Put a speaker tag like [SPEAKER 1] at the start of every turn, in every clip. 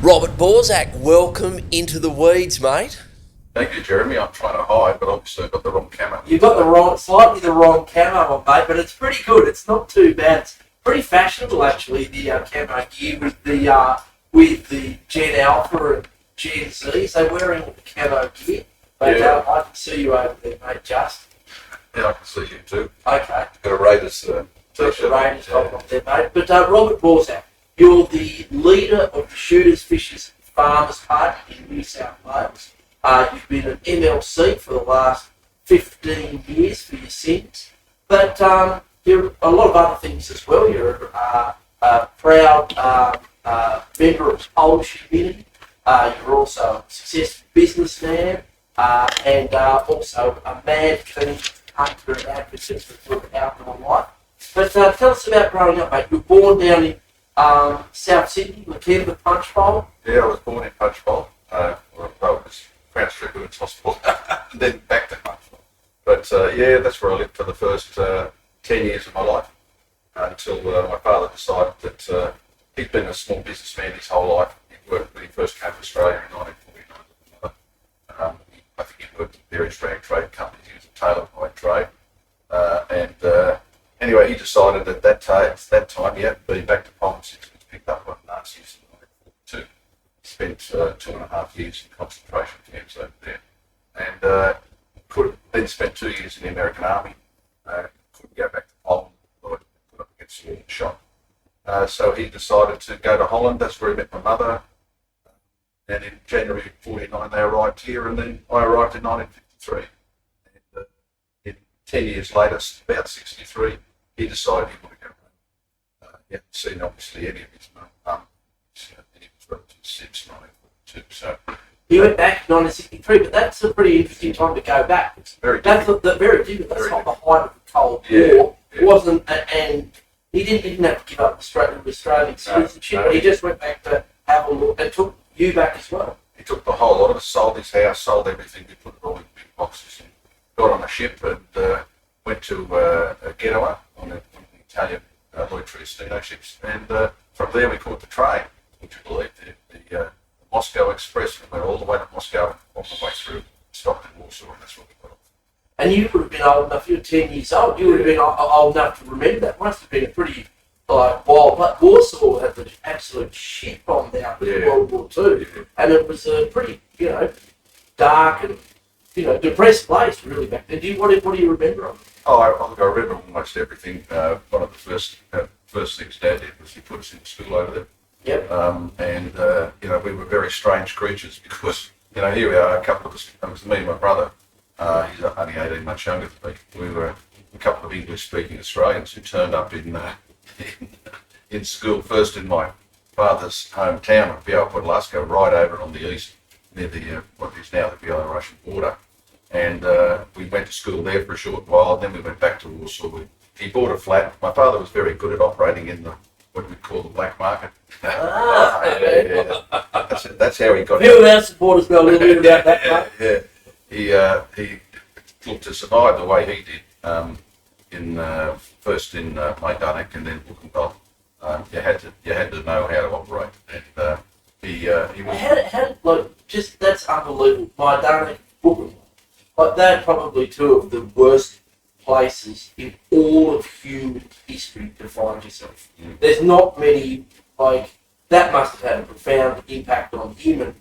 [SPEAKER 1] Robert Borsak, welcome into the weeds, mate.
[SPEAKER 2] Thank you, Jeremy. I'm trying to hide, but obviously I've got the wrong camo.
[SPEAKER 3] You've got slightly the wrong camo on, mate, but it's pretty good. It's not too bad. It's pretty fashionable, actually, the camo gear with the Gen Alpha and Gen Z. So wearing the camo gear. But
[SPEAKER 2] Yeah.
[SPEAKER 3] I can see you over there, mate, just.
[SPEAKER 2] Yeah, I can see you too.
[SPEAKER 3] Okay.
[SPEAKER 2] Got a Raiders
[SPEAKER 3] Got
[SPEAKER 2] t-shirt.
[SPEAKER 3] the Raiders on there, mate. But Robert Borsak, you're the leader of the Shooters, Fishers, Farmers Party in New South Wales. You've been an MLC for the last 15 years for your sins, but you're a lot of other things as well. You're a proud member of the Polish community. You're also a successful businessman and also a mad keen hunter and advocate for an outdoor life. But tell us about growing up, mate. You were born down in South Sydney, Lakemba Punch Bowl.
[SPEAKER 2] Yeah, I was born in Punchbowl. Well, it was Crown Street Women's Hospital, and then back to Punchbowl. But yeah, that's where I lived for the first 10 years of my life until my father decided that he'd been a small businessman his whole life. He worked when he first came to Australia in 1949. I think he worked at various trade companies. He was a tailor by trade. Anyway, he decided at that time he had been back to politics, which picked up on Nazis in 1942. He spent 2.5 years in concentration camps over there, and then spent 2 years in the American Army. Couldn't go back to Poland, put up against a shot. So he decided to go to Holland. That's where he met my mother. And in January '49 they arrived here, and then I arrived in 1953. And 10 years later, about 63, he decided he wanted to go home. He hadn't seen obviously any of his mum, any of his relatives since 1942. So
[SPEAKER 3] You went back in 1963, but that's a pretty interesting time to go back.
[SPEAKER 2] it's very
[SPEAKER 3] That's
[SPEAKER 2] difficult.
[SPEAKER 3] very difficult. That's
[SPEAKER 2] Very
[SPEAKER 3] not the height of the Cold
[SPEAKER 2] Yeah,
[SPEAKER 3] War.
[SPEAKER 2] yeah.
[SPEAKER 3] It wasn't, and he didn't have to give up Australian citizenship.
[SPEAKER 2] no.
[SPEAKER 3] He just went back to have a look and took you back as well.
[SPEAKER 2] He took the whole lot of us, sold his house, sold everything. We put it all in big boxes and got on a ship and went to Genoa on the Italian Lloyd Triestino ships. And from there we caught the train, would you believe, the Moscow Express. We went all the way to Moscow and on the way through, stopped in Warsaw, and that's where we got off.
[SPEAKER 3] And you would have been old enough, you were 10 years old, you would have been old enough to remember that. Must have been a pretty wild, but Warsaw had the absolute shit bombed out in
[SPEAKER 2] Yeah.
[SPEAKER 3] World War II.
[SPEAKER 2] Yeah.
[SPEAKER 3] And it was a pretty, dark and, depressed place really back then. What do you remember of it?
[SPEAKER 2] Oh, I remember almost everything. One of the first things Dad did was he put us in school over there.
[SPEAKER 3] Yep.
[SPEAKER 2] We were very strange creatures because, here we are, a couple of us, it was me and my brother, he's only 18 months younger than me. We were a couple of English-speaking Australians who turned up in school, first in my father's hometown of Białystok, right over on the east, near the what is now the Belarusian border. And we went to school there for a short while, and then we went back to Warsaw. He bought a flat. My father was very good at operating in what we call the black market. Yeah. That's how he got
[SPEAKER 3] A few of our supporters know a little bit about that, mate.
[SPEAKER 2] Yeah. He looked to survive the way he did. First in Murray-Darling and then Buchenwald. You had to know how to operate, and he was.
[SPEAKER 3] That's unbelievable. My darling Buchenwald. They're probably two of the worst places in all of human history to find yourself.
[SPEAKER 2] Mm.
[SPEAKER 3] There's not many, that must have had a profound impact on him, and,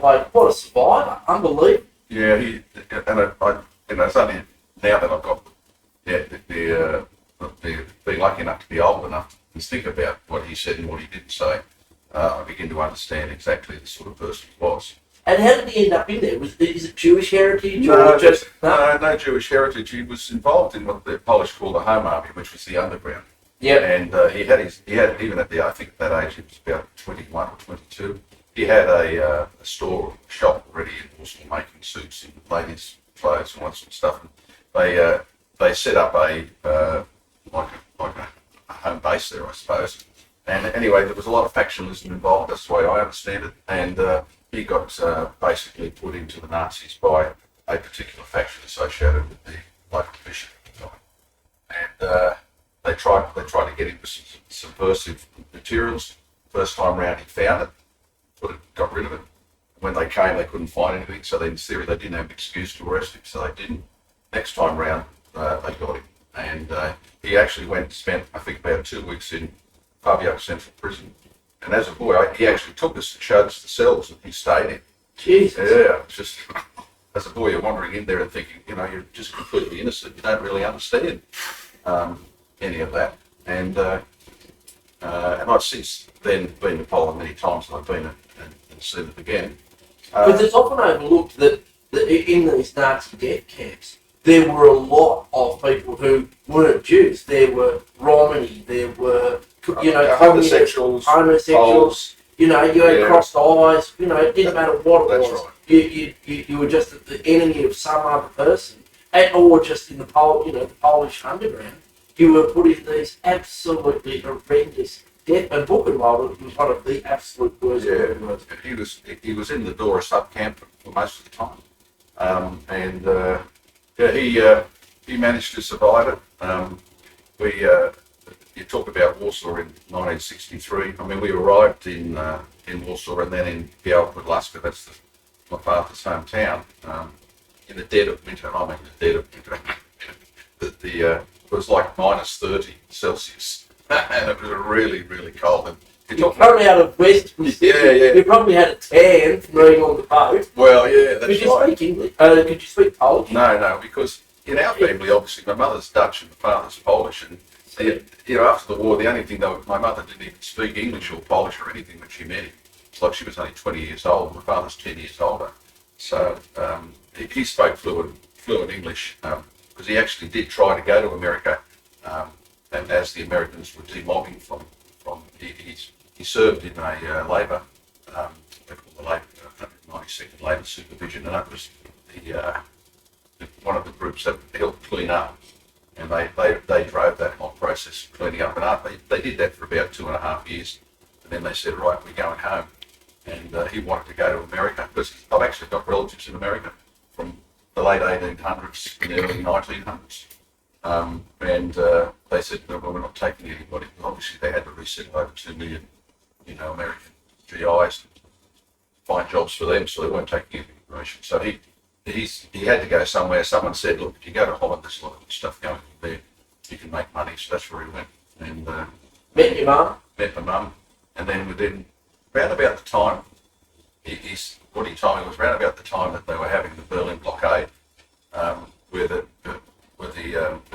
[SPEAKER 3] what a survivor. Unbelievable.
[SPEAKER 2] Yeah, it's only now that I've got being lucky enough to be old enough to think about what he said and what he didn't say. I begin to understand exactly the sort of person he was.
[SPEAKER 3] And how did he end up in there? Is it Jewish heritage?
[SPEAKER 2] No,
[SPEAKER 3] or just
[SPEAKER 2] no Jewish heritage. He was involved in what the Polish call the Home Army, which was the underground.
[SPEAKER 3] Yeah.
[SPEAKER 2] And he had even at I think at that age he was about 21 or 22. He had a shop already in Warsaw making suits and ladies' clothes and all that sort of stuff. And they set up a home base there, I suppose. And anyway, there was a lot of factionalism involved. That's the way I understand it. And he got basically put into the Nazis by a particular faction associated with the local bishop at the time. And they tried to get him with some subversive materials. First time round, he found it. got rid of it. When they came, they couldn't find anything, so in theory they didn't have an excuse to arrest him, so they didn't. Next time round, they got him, and he actually went and spent, I think, about 2 weeks in Fabian Central Prison. And as a boy, he actually took us and showed us the cells that he stayed in.
[SPEAKER 3] Jesus.
[SPEAKER 2] Yeah, it's just as a boy, you're wandering in there and thinking, you're just completely innocent. You don't really understand any of that. And I've since then been to Poland many times, and I've been and seen it again.
[SPEAKER 3] But it's often overlooked that in these Nazi death camps, there were a lot of people who weren't Jews. There were Romani, there were,
[SPEAKER 2] homosexuals,
[SPEAKER 3] Poles, you had crossed eyes, it didn't matter what it was.
[SPEAKER 2] Right.
[SPEAKER 3] You were just the enemy of some other person, or just in the Polish underground. You were put in these absolutely horrendous death. And Buchenwald was one of the absolute worst.
[SPEAKER 2] Yeah, he was in the Dora sub camp for most of the time, he managed to survive it. You talk about Warsaw in 1963. I mean, we arrived in Warsaw and then in Białystok, that's my father's hometown, in the dead of winter. I mean, the dead of winter. It was like minus 30 Celsius, and it was really, really cold. And
[SPEAKER 3] you come out of Western Sydney. You probably had a tan from being on the boat.
[SPEAKER 2] Well, yeah, that's
[SPEAKER 3] Could you
[SPEAKER 2] right.
[SPEAKER 3] speak English? Could you speak Polish?
[SPEAKER 2] No, because in our family, obviously, my mother's Dutch and my father's Polish, and after the war, the only thing my mother didn't even speak English or Polish or anything when she met him. It's like she was only 20 years old. My father's 10 years older, so he spoke fluent English because he actually did try to go to America, and as the Americans were demobbing from he served in a Labor, they call the Labor 192nd Labor Supervision, and that was one of the groups that helped clean up. And they drove that whole process of cleaning up. And they did that for about 2.5 years. And then they said, right, we're going home. And he wanted to go to America, because I've actually got relatives in America from the late 1800s and early 1900s. They said, no, well, we're not taking anybody. Obviously, they had to resettle over 2 million, American GIs to find jobs for them, so they weren't taking any immigration. So he had to go somewhere. Someone said, look, if you go to Holland, there's a lot of good stuff going on there. You can make money. So that's where he went. And
[SPEAKER 3] met your mum?
[SPEAKER 2] Met my mum. And then round about the time, what he told me was round about the time that they were having the Berlin blockade, where the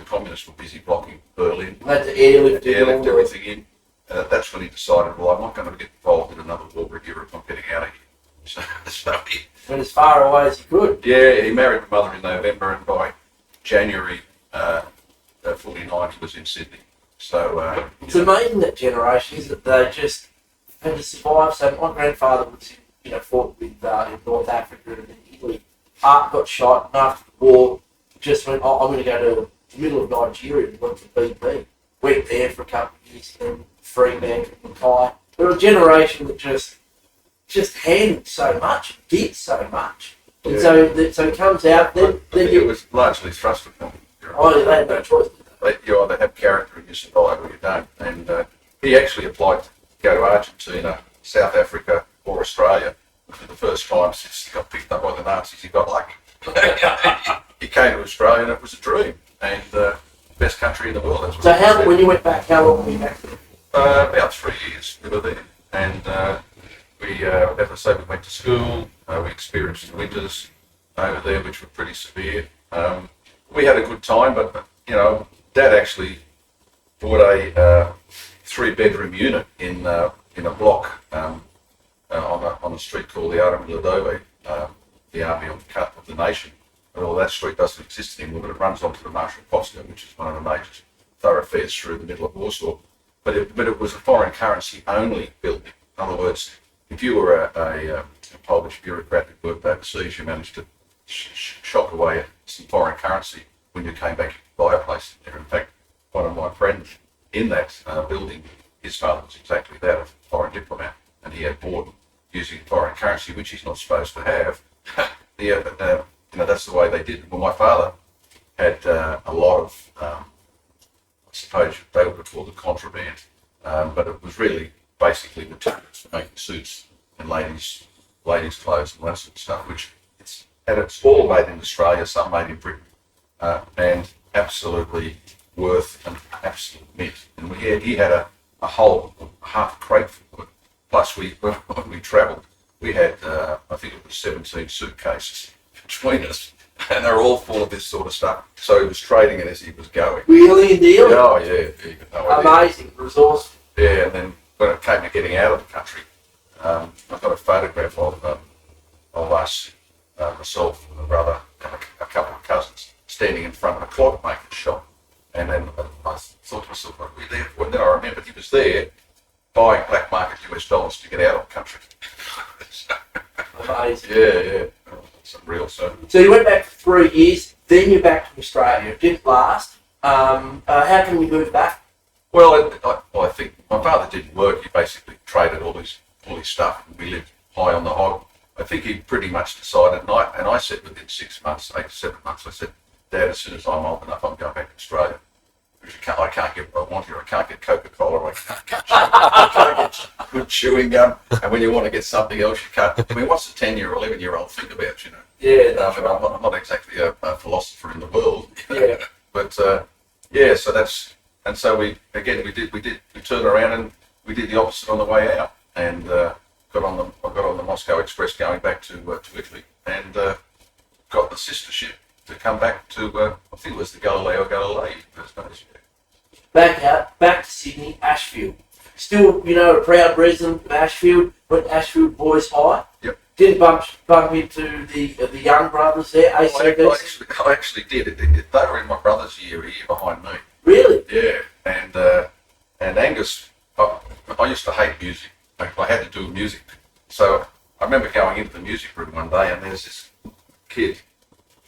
[SPEAKER 2] communists were busy blocking Berlin.
[SPEAKER 3] They had to airlift
[SPEAKER 2] everything in. That's when he decided, well, I'm not going to get involved in another war with Europe. I'm getting out of here. So he
[SPEAKER 3] went as far away as he could.
[SPEAKER 2] Yeah, he married my mother in November, and by January 49 he was in Sydney. So
[SPEAKER 3] it's amazing that generation, is that they just had to survive. So my grandfather was fought with in North Africa and Italy. Got shot, and after the war just went, I'm going to go to the middle of Nigeria and went to BP. Went there for a couple of years, then Fremantle, Mackay. They're a generation that just handled so much, did so much. And so it comes out, then
[SPEAKER 2] it was largely thrust upon you.
[SPEAKER 3] They had no choice.
[SPEAKER 2] You either have character and you survive, or you don't. And he actually applied to go to Argentina, South Africa, or Australia for the first time since he got picked up by the Nazis. He got lucky. He came to Australia, and it was a dream. And best country in the world. That's what
[SPEAKER 3] so when you went back, how long were you back there?
[SPEAKER 2] About 3 years we were there. And we, as I say, we went to school. We experienced the winters over there, which were pretty severe. We had a good time, but Dad actually bought a 3-bedroom unit in a block on a street called the Arm Ladove, the Army of the Nation. Well, that street doesn't exist anymore, but it runs onto the Marshall Posca, which is one of the major thoroughfares through the middle of Warsaw. But it was a foreign currency only building. In other words, if you were a Polish bureaucrat who worked overseas, you managed to shop away some foreign currency when you came back to buy a place there. In fact, one of my friends in that building, his father was exactly that, a foreign diplomat, and he had bought using foreign currency, which he's not supposed to have. That's the way they did it. Well, my father had a lot of, I suppose they would call it contraband, but it was really basically materials for making suits and ladies clothes and that sort of stuff, it's all made in Australia, some made in Britain, and absolutely worth an absolute mint. And he had a whole half a crate full of it. Plus when we travelled, we had I think it was 17 suitcases between us, and they're all full of this sort of stuff. So he was trading it as he was going.
[SPEAKER 3] Really, indeed.
[SPEAKER 2] Oh yeah, you got no idea.
[SPEAKER 3] Amazing, resourceful.
[SPEAKER 2] Yeah, and then when it came to getting out of the country, I got a photograph of us, myself, and my brother, and a couple of cousins standing in front of a clockmaking shop. And then I thought to myself, what are we there for? And then I remembered he was there buying black market US dollars to get out of the country.
[SPEAKER 3] Amazing.
[SPEAKER 2] Yeah. Some real so.
[SPEAKER 3] So you went back for 3 years, then you're back to Australia. It didn't last. How can you move back?
[SPEAKER 2] Well, I think my father didn't work. He basically traded all his stuff, and we lived high on the hog. I think he pretty much decided, and I said within 6 months, 8 to 7 months, I said, Dad, as soon as I'm old enough, I'm going back to Australia. Because I can't get what I want here. I can't get Coca-Cola. I can't get good chewing gum. And when you want to get something else, you can't. I mean, what's a 10-year or 11-year-old think about, you know?
[SPEAKER 3] Yeah, that's right.
[SPEAKER 2] I'm not exactly a philosopher in the world.
[SPEAKER 3] Yeah.
[SPEAKER 2] But, so that's, and so we turned around and we did the opposite on the way out. And I got on the Moscow Express going back to Italy, and got the sistership to come back to, I think it was the Galileo Galilei.
[SPEAKER 3] Back to Sydney, Ashfield. Still, a proud resident of Ashfield. Went to Ashfield Boys High.
[SPEAKER 2] Yep.
[SPEAKER 3] Didn't bump into the young brothers there, ACBC?
[SPEAKER 2] I actually did. They were in my brother's year, a year behind me.
[SPEAKER 3] Really?
[SPEAKER 2] Yeah, and Angus, I used to hate music. I had to do music. So I remember going into the music room one day, and there's this kid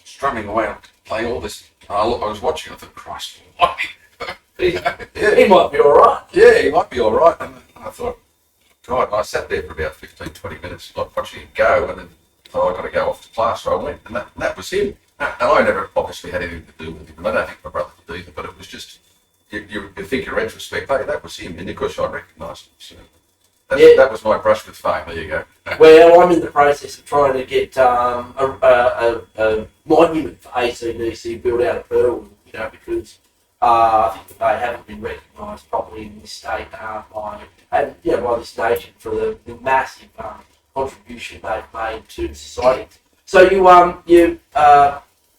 [SPEAKER 2] strumming away, playing all this. I was watching, I thought, Christ, what?
[SPEAKER 3] He might be all right.
[SPEAKER 2] Yeah, he might be all right. And I thought, God, and I sat there for about 15, 20 minutes, like watching him go, and then thought, I've got to go off to class. So I went, and that was him. And I never obviously had anything to do with him, and I don't think my brother did either, but it was just, you think in retrospect, hey, that was him, and of course I recognised him. So that was my brush with fame. There you go.
[SPEAKER 3] Well, I'm in the process of trying to get a monument for ACDC built out of Pearl, because I think that they haven't been recognised properly in this state by this nation for the massive contribution they've made to society. So you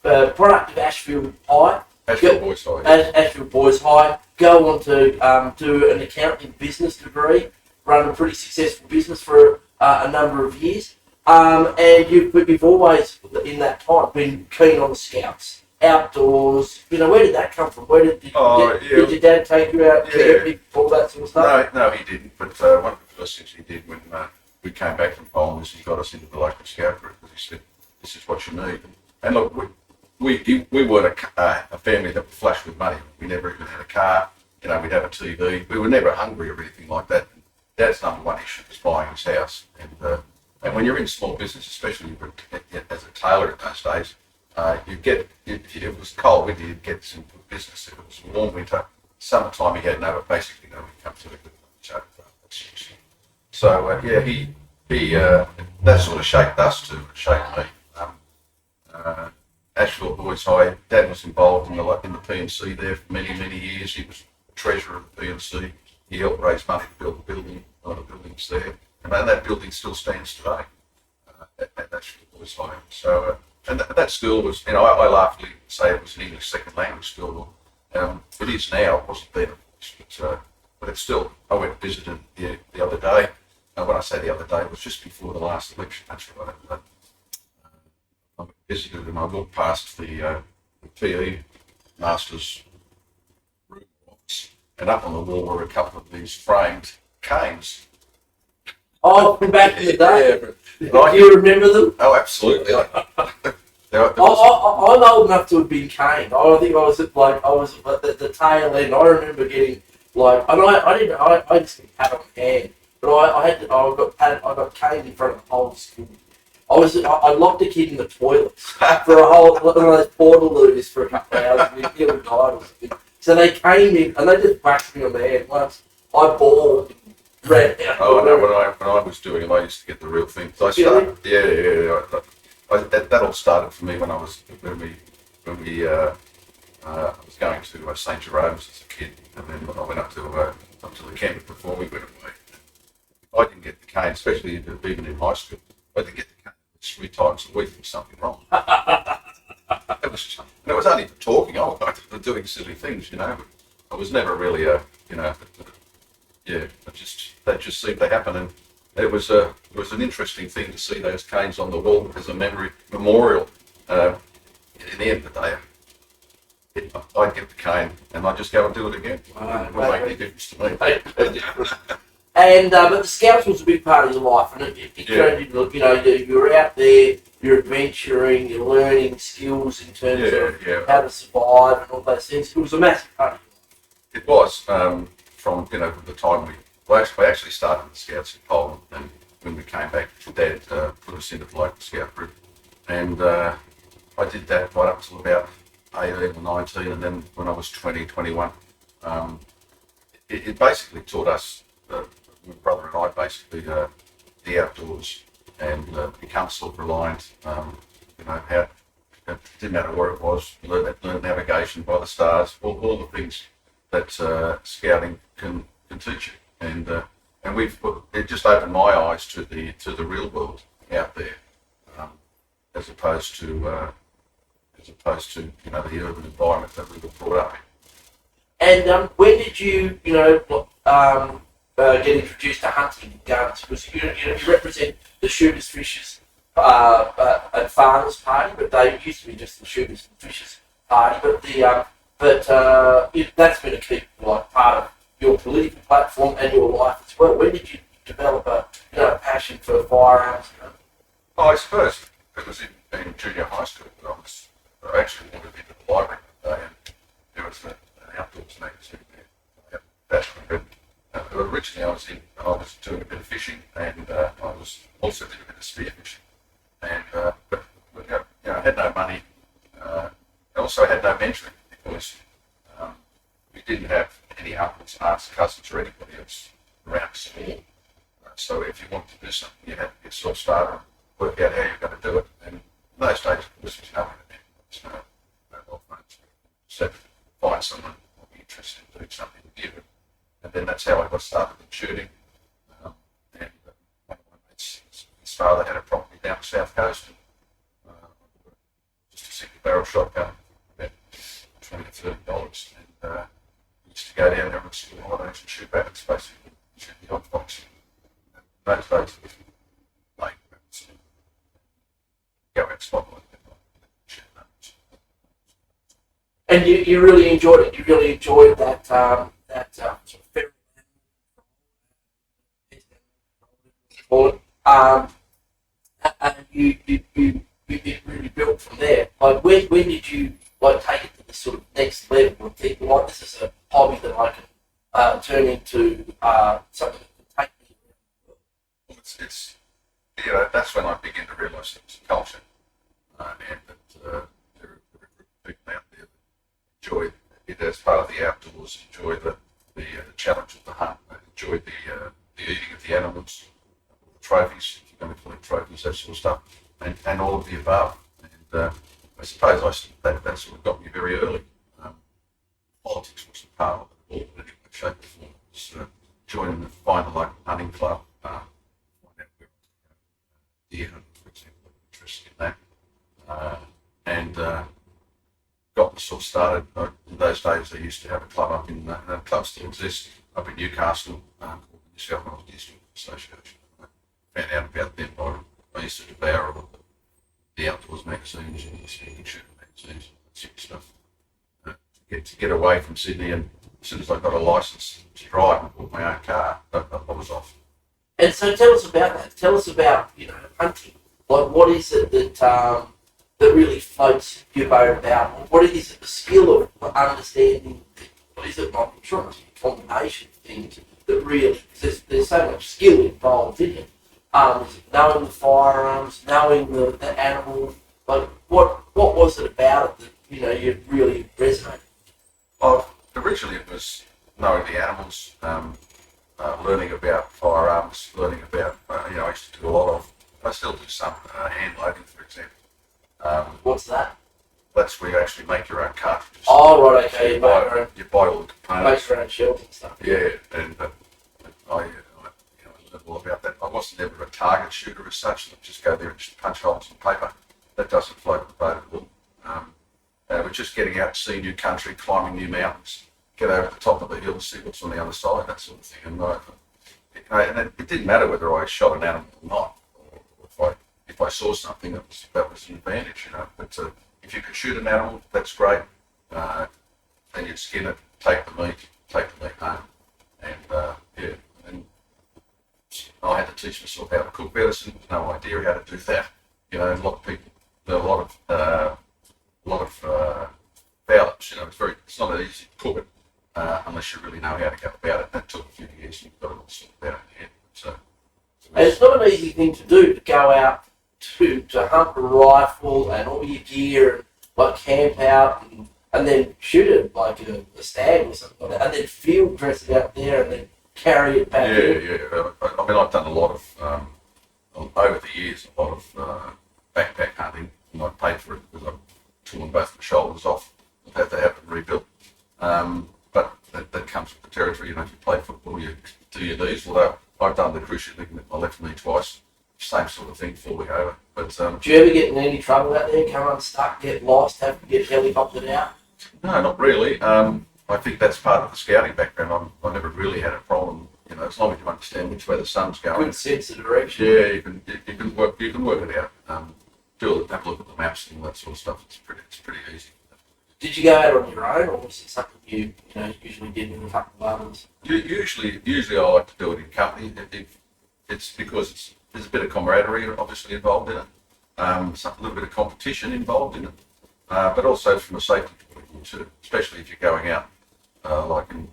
[SPEAKER 3] product of Ashfield High.
[SPEAKER 2] Ashfield Boys High.
[SPEAKER 3] Ashfield Boys High. Go on to do an accounting business degree. Run a pretty successful business for a number of years. And you've always, in that time, been keen on the Scouts, outdoors. Where did that come from? Did your dad take you out camping, all that sort of stuff?
[SPEAKER 2] No, he didn't. But one of the first things he did when we came back from Poland is he got us into the local Scout group, because he said, "This is what you need." And look, we weren't a family that were flush with money. We never even had a car. We'd have a TV. We were never hungry or anything like that. Dad's number one issue was buying his house, and when you're in small business, especially as a tailor in those days, if it was cold winter, you'd get some good business. If it was warm winter, summertime, you had basically no income to live with. So he that sort of shaped us too, shaped me. Ashfield Boys High, Dad was involved in the P&C there for many, many years. He was treasurer of the P&C. He helped raise money to build the building, a lot of buildings there. And that building still stands today at Ashfield Boys High. So, and that school was, I laughingly say it was an English second language school. It is now, it wasn't then, but it's still, I went and visited the other day. When I say the other day, it was just before the last election, actually. I visited and I walked past the PE Masters room office, and up on the wall were a couple of these framed canes.
[SPEAKER 3] Oh, from back in the day.
[SPEAKER 2] Yeah,
[SPEAKER 3] do you remember them?
[SPEAKER 2] Oh, absolutely.
[SPEAKER 3] I'm old enough to have been caned. I think I was at the tail end. I remember getting I just got pat on the hand, but I got caned in front of the whole school. I locked a kid in the toilet for one of those portaloos for a couple of hours, and he nearly died or something. So they came in and they just whacked me on the head once. I bawled. red out.
[SPEAKER 2] Oh no, when I was doing them, I used to get the real thing. So I started, that all started for me when I was going to St Jerome's as a kid, and then when I went up to the camp before we went away. I didn't get the cane, especially even in high school. I didn't get the cane 3 times a week. There was something wrong. It was only for talking. I was doing silly things, you know. I was never really that just seemed to happen, and it was an interesting thing to see those canes on the wall as a memorial. In the end of the day, I'd get the cane and I'd just go and do it again. It wouldn't make any difference to me.
[SPEAKER 3] And but the Scouts was a big part of your life, and it turned into, you know, you're out there, you're adventuring, you're learning skills in terms of how to survive and all those things. It was a massive part of your life.
[SPEAKER 2] It was from the time we actually started the Scouts in Poland, and when we came back, Dad put us into the local Scout group, and I did that right up to about 18 or 19, and then when I was 20, 21, it basically taught us, my brother and I, basically the outdoors, and become self-reliant. How it didn't matter where it was. Learn navigation by the stars, all the things that scouting can teach you, and it just opened my eyes to the real world out there, as opposed to the urban environment that we were brought up in.
[SPEAKER 3] And when did you get introduced to hunting and guns? Because you represent the Shooters, Fishers and Farmers Party, but they used to be just the Shooters and Fishers Party. But that's been a key part of your political platform and your life as well. When did you develop a passion for firearms?
[SPEAKER 2] I suppose it was in junior high school that I actually wanted into the library one day, and there was an outdoors magazine there. Originally I was doing a bit of fishing, and I was also doing a bit of spearfishing, and but I had no money. I also had no mentoring because we didn't have any uncles, aunts, cousins, or anybody else around school. So if you wanted to do something, you had to get self-starter and work out how you're going to do it. And in those days, there was no internet, there was no mobile phones. So find someone who would be interested in doing something with you. And then that's how I got started in shooting. And one of my mates, his father had a property down the south coast, and just a single barrel shotgun, about $20 to $30, and we used to go down there on school holidays and shoot rabbits, basically, shoot the odd fox. Those days it was late rabbits, go out spotlight and shoot rabbits.
[SPEAKER 3] And you really enjoyed it. You really enjoyed that sort of feral and you really built from there. Like when did you take it to the sort of next level and think, well, this is a hobby that I can turn into something that can take me around the world?
[SPEAKER 2] That's when I began to realise it was a culture, and that there are a group of people out there that enjoy it as part of the outdoors, enjoy the challenge of the hunt, enjoy the eating of the animals, the trophies, if you're going to collect trophies, that sort of stuff, and all of the above. And I suppose that sort of got me very early. Politics wasn't part of it all, in any shape or form. It was joining find a local hunting club, find out where deer hunting, for example, interested in that, and got sort of started. In those days, they used to have a club up in, the club still exists, up in Newcastle, called the New South Wales District Association. I found out about them by I used to devour all the outdoors magazines and the shooting magazines, that sort of stuff. To get away from Sydney, and as soon as I got a licence to drive and bought my own car, I was off.
[SPEAKER 3] And so tell us about that. Tell us about hunting. Like, what is it that really floats your boat about? What is it, the skill of understanding? What is it? I'm sure it's a combination of things that really, there's so much skill involved in it. Knowing the firearms, knowing the animal. Like, what was it about it that you really resonated?
[SPEAKER 2] Well, originally it was knowing the animals. learning about firearms, learning about, I used to do a lot of, I still do some hand loading, for example.
[SPEAKER 3] What's that?
[SPEAKER 2] That's where you actually make your own cartridges.
[SPEAKER 3] Oh, right, okay.
[SPEAKER 2] You buy all the components.
[SPEAKER 3] Make your own shells and stuff.
[SPEAKER 2] Yeah, and I learned all about that. I wasn't ever a target shooter as such. I'd just go there and just punch holes in paper. That doesn't float the boat at all. We're just getting out to see new country, climbing new mountains, get over the top of the hill, see what's on the other side, that sort of thing. And it didn't matter whether I shot an animal or not, or if I saw something, that was an advantage, But if you could shoot an animal, that's great. Then you'd skin it, take the meat home, and and I had to teach myself how to cook venison. No idea how to do that. A lot of people, a lot of balance. It's not easy to cook it unless you really know how to go about it. That took a few years, and you've got it all sorted out in the end.
[SPEAKER 3] And it's not an easy thing to do, to go out to hunt a rifle and all your gear and like camp out and then shoot it like a stag or something like that, and then field dress it out there and then carry it back in.
[SPEAKER 2] Yeah. I mean, I've done a lot of, over the years, a lot of backpack hunting, and I paid for it because I've torn both my shoulders off. I've had to have them rebuilt. But that comes with the territory. If you play football, you do your knees. Although I've done the cruciate ligament in my left knee twice. Same sort of thing, falling over. But
[SPEAKER 3] do you ever get in any trouble out there? Come unstuck, get lost, have to get helicoptered out?
[SPEAKER 2] No, not really. I think that's part of the scouting background. I never really had a problem. As long as you understand which way the sun's going.
[SPEAKER 3] Good sense of direction.
[SPEAKER 2] Yeah, you can work it out. Have a look at the maps and all that sort of stuff. It's pretty easy.
[SPEAKER 3] Did you go out on your own, or was it something you usually did with a couple of others?
[SPEAKER 2] Usually I like to do it in company. It's because there's a bit of camaraderie obviously involved in it. A little bit of competition involved in it, but also from a safety point of view too. Especially if you're going out, like in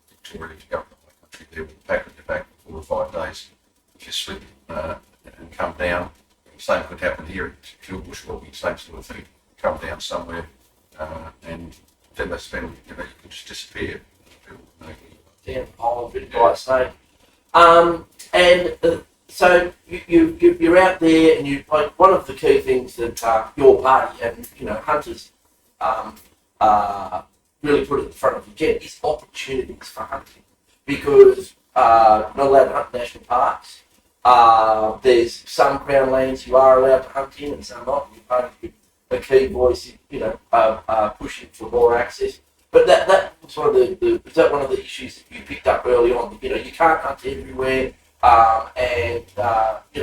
[SPEAKER 2] Victoria, if you go up the country there with a pack on your back for 4 or 5 days, if you slip and come down, same could happen here if you're bushwalking, same sort of thing. Come down somewhere, and then they spend, you can just disappear.
[SPEAKER 3] Down the hole, a bit by snake. So you're out there, and you like one of the key things that your party and hunters really put at the front of the agenda is opportunities for hunting, because you're not allowed to hunt in national parks. There's some crown lands you are allowed to hunt in, and some not. You're part of a key voice, pushing for more access. But that was one of the issues that you picked up early on. You can't hunt everywhere.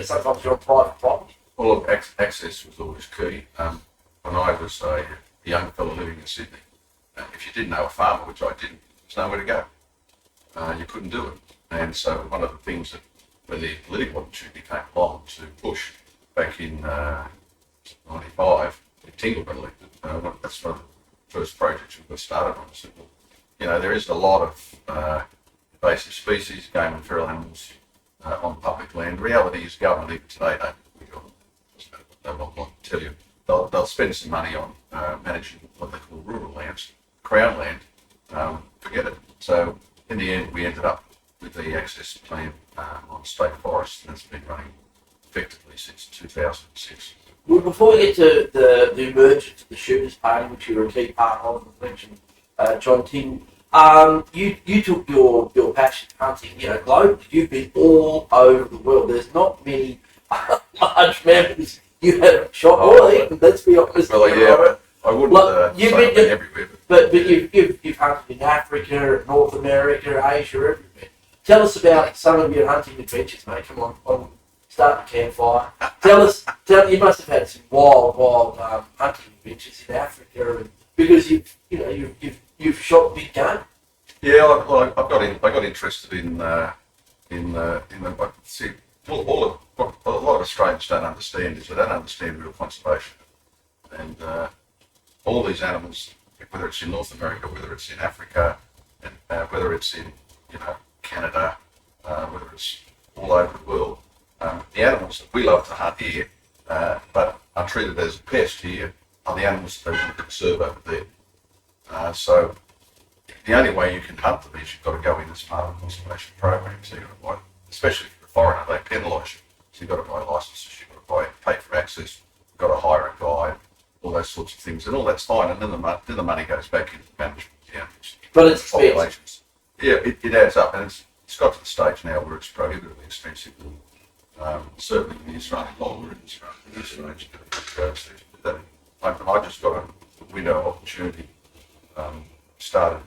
[SPEAKER 3] Sometimes you're on private property.
[SPEAKER 2] Well, look, access was always key. When I was a young fellow living in Sydney, if you didn't know a farmer, which I didn't, there's nowhere to go. You couldn't do it. And so one of the things that, when the political opportunity came along to push back in 95, Tingle got elected. That's one of the first projects we got started on. So, there is a lot of invasive species, game and feral animals on public land. The reality is government even today they won't want to tell you. They'll spend some money on managing what they call rural lands, crown land, forget it. So in the end we ended up with the access plan on state forests, and it's been running effectively since 2006.
[SPEAKER 3] Well, before we get to the emergence of the Shooters Party, which you were a key part of, the election, John Ting, you took your passion hunting, globally. You've been all over the world. There's not many large mammals you haven't shot, or even, let's be honest.
[SPEAKER 2] Well, yeah, I wouldn't say I've been everywhere.
[SPEAKER 3] But you've hunted in Africa, North America, Asia, everywhere. Tell us about some of your hunting adventures, mate. Come on, start the campfire. You must have had some wild hunting adventures in Africa, because you've shot big game.
[SPEAKER 2] Yeah, I got interested in see, what a lot of Australians don't understand is they don't understand real conservation, and all these animals, whether it's in North America, whether it's in Africa, and whether it's in Canada, whether it's all over the world, the animals that we love to hunt here, but are treated as a pest here, are the animals that they want to conserve over there. So the only way you can hunt them is you've got to go in as part of a conservation program. So you've got to buy, especially if you're a foreigner, they penalise you. So you've got to buy licences, you've got to pay for access, you've got to hire a guide, all those sorts of things, and all that's fine. And then the money goes back into the management of the animals.
[SPEAKER 3] But it's expensive.
[SPEAKER 2] Yeah, it adds up, and it's got to the stage now where it's prohibitively expensive. Certainly in the Australian law, we're in the Australian I just got a window of opportunity. Started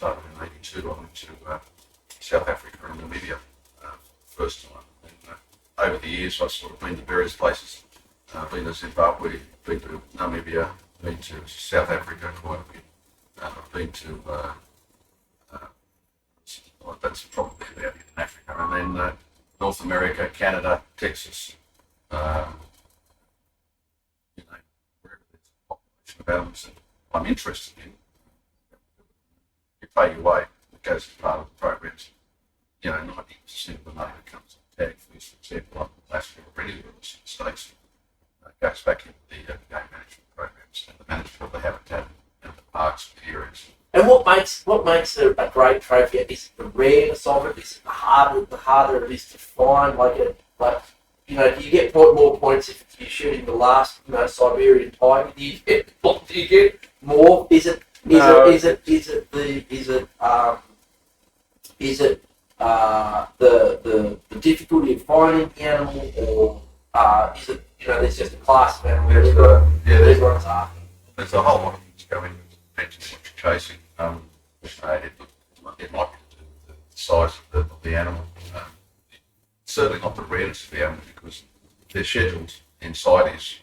[SPEAKER 2] in '82. I went to South Africa and Namibia first time. And, over the years, I've sort of been to various places. Been to Zimbabwe, been to Namibia, been to South Africa quite a bit. I've been to that's probably about it in Africa, and then North America, Canada, Texas. Wherever there's a population of animals that I'm interested in, you pay your way. It goes as part of the programs. 90% of the money that comes on tag fees, for example, like Alaska or anywhere else in the States, goes back into the game management programs and the management of the habitat and the parks and the areas.
[SPEAKER 3] And what makes it a great trophy? Is it the rareness of it? Is it the harder it is to find? Do you get more points if you're shooting the last, Siberian tiger? Do you get more? Is it the difficulty of finding the animal, or is it there's just a class of animal? There's
[SPEAKER 2] a whole lot of things going into it. Depends on what you're chasing. It might be to do with the size of the animal. Certainly not the rareness of the animal, because they're scheduled in CITES,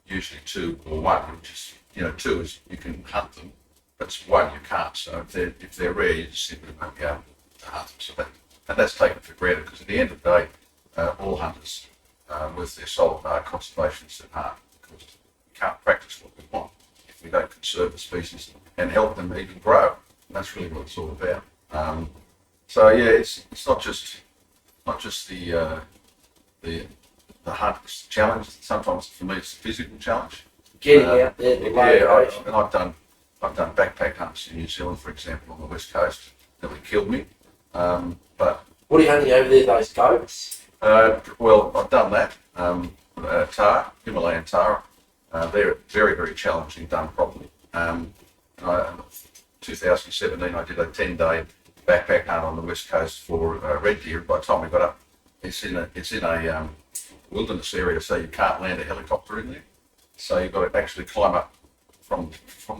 [SPEAKER 2] usually 2 or 1, which is, 2 is you can hunt them, but 1 you can't. So if they're rare, you just simply won't be able to hunt them. So that's taken for granted, because at the end of the day, all hunters with their sole conservationists at heart, because we can't practice what we want if we don't conserve the species and help them even grow. And that's really what it's all about. It's not just the hunt challenge. Sometimes for me it's the physical challenge.
[SPEAKER 3] Getting out there, the location.
[SPEAKER 2] And I've done backpack hunts in New Zealand, for example, on the west coast that would kill me. But
[SPEAKER 3] what are you hunting over there? Those goats?
[SPEAKER 2] Well, I've done that. Tar, Himalayan tar. They're very, very challenging done properly. 2017, I did a 10-day backpack hunt on the west coast for red deer. By the time we got up, it's in a wilderness area, so you can't land a helicopter in there. So you've got to actually climb up from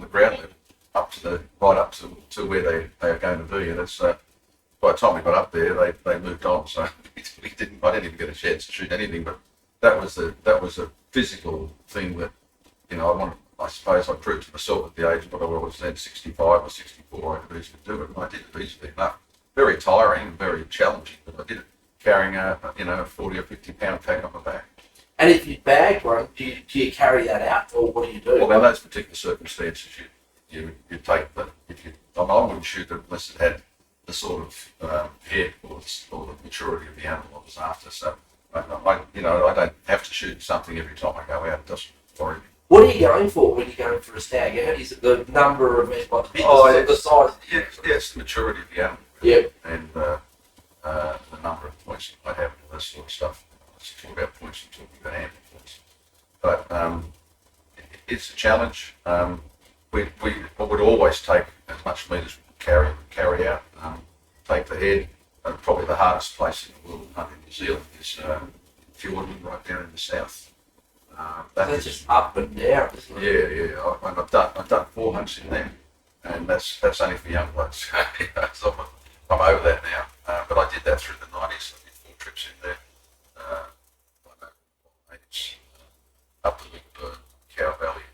[SPEAKER 2] the ground level up to where they are going to be. And it's by the time we got up there, they moved on. So I didn't even get a chance to shoot anything. But that was a physical thing that I suppose I proved to myself at the age of what I was then, 65 or 64, I could easily do it, and I did it easily enough. Very tiring and very challenging, but I did it carrying a 40 or 50 pound pack on my back.
[SPEAKER 3] And if you bag one, do you carry that out, or what do you do?
[SPEAKER 2] Well, in those particular circumstances, you take I wouldn't shoot it unless it had the sort of head or the maturity of the animal I was after. So I don't have to shoot something every time I go out. It doesn't worry me.
[SPEAKER 3] What are you going for when you're going for a stag? Is it the number of the size?
[SPEAKER 2] Yes, the maturity of the animal.
[SPEAKER 3] Yep.
[SPEAKER 2] And the number of points I have and all that sort of stuff. Let's talk about points and talking about animal points. But it's a challenge. We would always take as much meat as we could carry out. Take the head. Probably the hardest place in the world to hunt in New Zealand is Fiordland, right down in the south.
[SPEAKER 3] That's just up and down, isn't it?
[SPEAKER 2] Yeah. I've done 4 hunts in there, and that's only for young blokes. So I'm over that now. But I did that through the 90s. I did 4 trips in there. Up to the Cow Valley.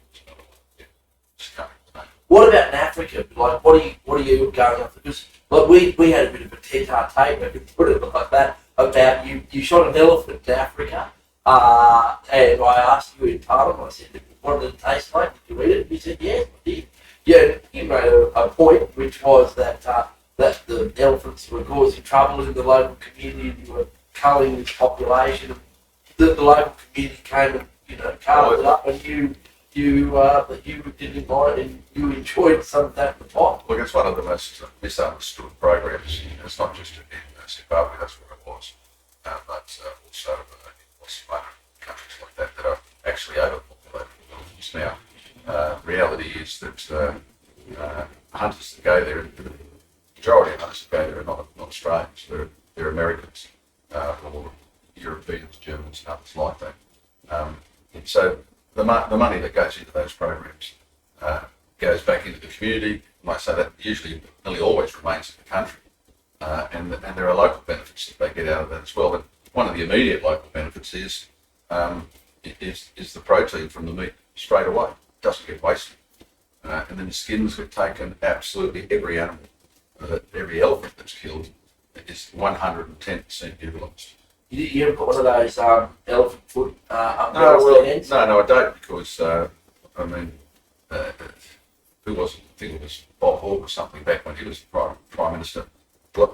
[SPEAKER 3] What about in Africa? Like, what are you going after? Because we had a bit of a tete-a-tete, if you put it like that, about you shot an elephant in Africa. And I asked you in Parliament, I said, what did it taste like? Did you eat it? You said, yes, I did. Yeah, you made a point, which was that the elephants were causing trouble in the local community, and you were culling the population. The local community came and carved it up, and you that you didn't mind and you enjoyed some of that in the pot?
[SPEAKER 2] Look, it's one of the most misunderstood programs. It's not just in Zimbabwe, that's what it was, but also in Botswana, countries like that that are actually overpopulated with elephants now. Reality is that hunters that go there, the majority of hunters that go there are not Australians, they're Americans or Europeans, Germans, and others like that. And so the money that goes into those programs goes back into the community. Like I say, that usually nearly always remains in the country. And there are local benefits that they get out of that as well. But one of the immediate local benefits is the protein from the meat straight away. It doesn't get wasted. And then the skins get taken. Absolutely every animal, every elephant that's killed is 110% utilised.
[SPEAKER 3] You ever put one of those elephant foot up
[SPEAKER 2] No,
[SPEAKER 3] ends?
[SPEAKER 2] no, I don't, because who was it? I think it was Bob Hawke or something back when he was Prime Minister.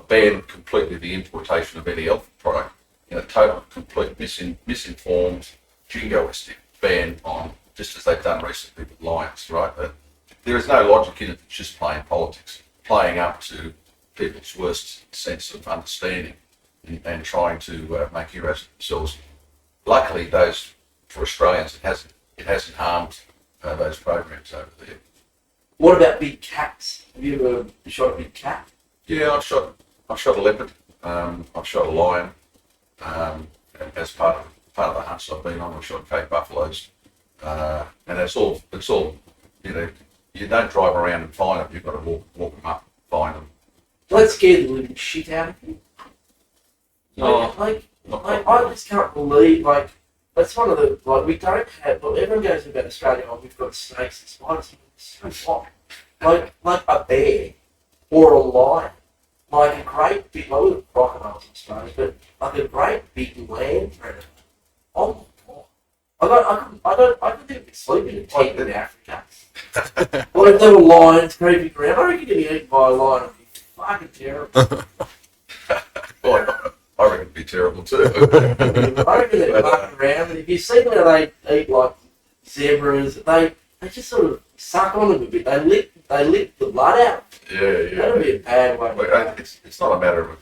[SPEAKER 2] Banned completely the importation of any elephant product in a total, complete misinformed, jingoistic ban on, just as they've done recently with lions, right? There is no logic in it. It's just playing politics, playing up to people's worst sense of understanding and trying to make heroes of themselves. Luckily, for Australians, it hasn't harmed those programs over there.
[SPEAKER 3] What about big cats? Have you ever shot a big cat?
[SPEAKER 2] Yeah, I've shot a leopard. I've shot a lion. And as part of the hunts I've been on, I've shot Cape buffaloes. And it's all. You don't drive around and find them. You've got to walk them up, find them.
[SPEAKER 3] Let's scare the living shit out of you.
[SPEAKER 2] No,
[SPEAKER 3] I just can't believe, that's one of the, we don't have, everyone goes about Australia, we've got snakes and spiders. It's so what? Like a bear or a lion, like a great big, we've got crocodiles in Australia, but like a great big land predator. Oh my God. I couldn't even sleep in a tent in Africa. Well, if there were lions creeping around, I reckon you'd be eaten by a lion. It'd be fucking terrible.
[SPEAKER 2] Well, I reckon it'd be terrible too.
[SPEAKER 3] I reckon they're fucking around. If you see how they eat like zebras, they just sort of suck on them a bit. They lick the blood out.
[SPEAKER 2] Yeah.
[SPEAKER 3] That'd be a bad way.
[SPEAKER 2] Look, it's not a matter of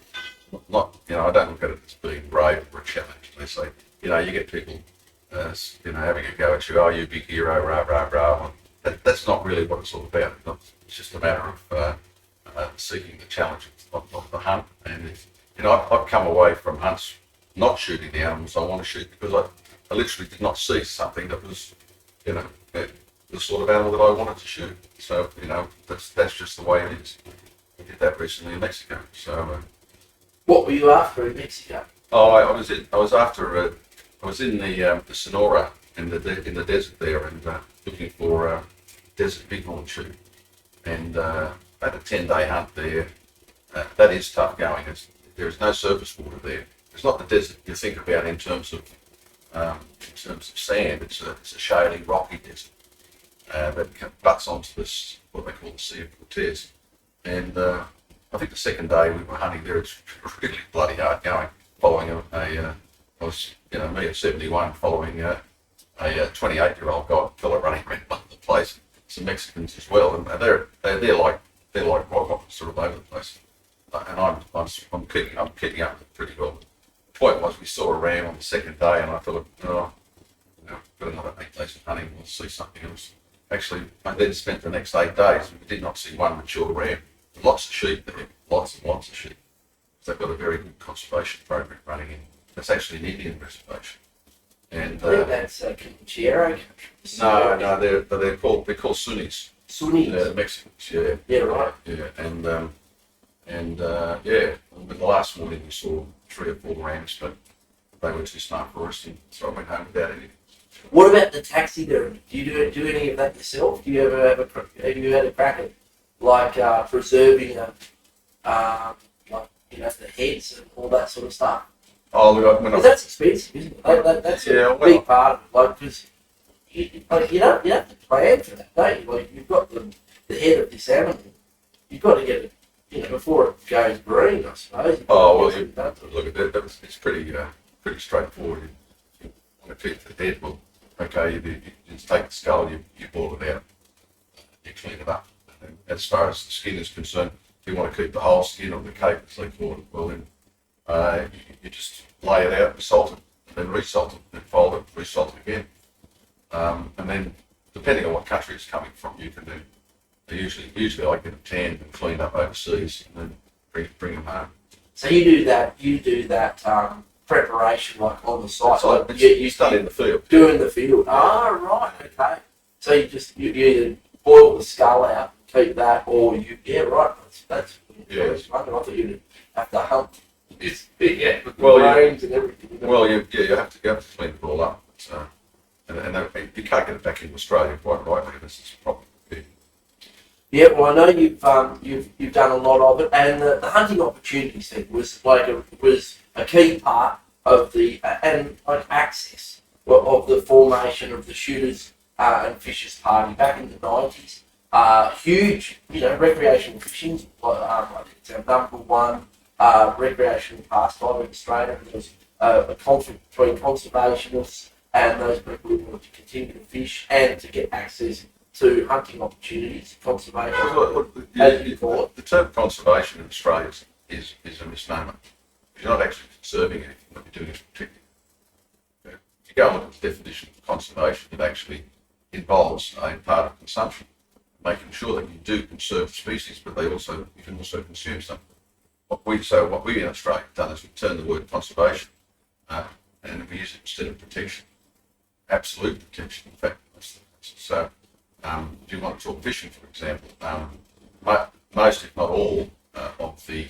[SPEAKER 2] I don't look at it as being brave or a challenge. They say, you get people, having a go at you. Oh, you big hero, rah rah rah. That's not really what it's all about. It's just a matter of seeking the challenge of the hunt. And I've come away from hunts not shooting the animals I want to shoot because I literally did not see something that was, the sort of animal that I wanted to shoot. So, that's just the way it is. I did that recently in Mexico. So,
[SPEAKER 3] what were you after in Mexico?
[SPEAKER 2] Oh, I was in the Sonora in the desert there and looking for desert bighorn sheep. And I had a 10-day hunt there. That is tough going. There is no surface water there. It's not the desert you think about in terms of sand. It's a shaly, rocky desert that butts onto this what they call the Sea of Cortez. And I think the second day we were hunting there, it's really bloody hard going. Following I was me at 71, following a 28-year-old fella running around the place. Some Mexicans as well, and they're like rock sort of over the place. And I'm keeping up with it pretty well. The point was we saw a ram on the second day, and I thought, got another 8 days of hunting, we'll see something else. Actually, I then spent the next 8 days, and we did not see one mature ram. Lots of sheep there, lots and lots of sheep. So they've got a very good conservation program running in. It's actually an Indian reservation. And
[SPEAKER 3] I think that's Comanchero country.
[SPEAKER 2] No, they're called Sunnis.
[SPEAKER 3] Sunnis.
[SPEAKER 2] Mexicans, yeah.
[SPEAKER 3] Yeah, right.
[SPEAKER 2] Yeah, and the last morning we saw 3 or 4 rams, but they were too smart for us, and so I went home without any.
[SPEAKER 3] What about the taxidermy? Do you do any of that yourself? Do you ever have you had a crack at preserving the heads and all that sort of stuff?
[SPEAKER 2] Oh, look,
[SPEAKER 3] that's expensive, isn't it? That's a big part of it. Because you have to plan for that, don't you? Like you've got the head of this animal. You've got to get it, before it goes green, I suppose.
[SPEAKER 2] Oh well, look at that. It's pretty straightforward. You want to keep the head. Well, Okay, you just take the skull, you boil it out, you clean it up. And as far as the skin is concerned, if you want to keep the whole skin of the cape, as they call it, well then you just lay it out, salt it, and then resalt it, then fold it, resalt it again. And then, depending on what country it's coming from, you can then usually I get them tanned and cleaned up overseas, and then bring them home.
[SPEAKER 3] So you do that preparation like on the site.
[SPEAKER 2] So you start in the field.
[SPEAKER 3] Do in the field. Oh, right, okay. So you either boil the skull out, keep that, or right. That's
[SPEAKER 2] Yes.
[SPEAKER 3] I thought you'd have to hunt.
[SPEAKER 2] Yeah.
[SPEAKER 3] Brains and everything.
[SPEAKER 2] Well, you have to clean it all up. And you can't get it back in Australia quite rightly. This is probably big.
[SPEAKER 3] Yeah, well, I know you've done a lot of it, and the hunting opportunities thing was a key part of the and like access of the formation of the shooters and fishers party back in the 90s. Huge, recreational fishing. I think it's our number one recreational pastime in Australia. There was a conflict between conservationists and those people who wanted to continue to fish and to get access to hunting opportunities, conservation. As you call it.
[SPEAKER 2] The term conservation in Australia is a misnomer. You're not actually conserving anything, what you're doing is protecting. If you go on with the definition of conservation, it actually involves a part of consumption, making sure that you do conserve species, but you can also consume some. What we in Australia have done is we've turned the word conservation and we use it instead of protection. Absolute protection, in fact. So, if you want to talk fishing, for example, most, if not all, of the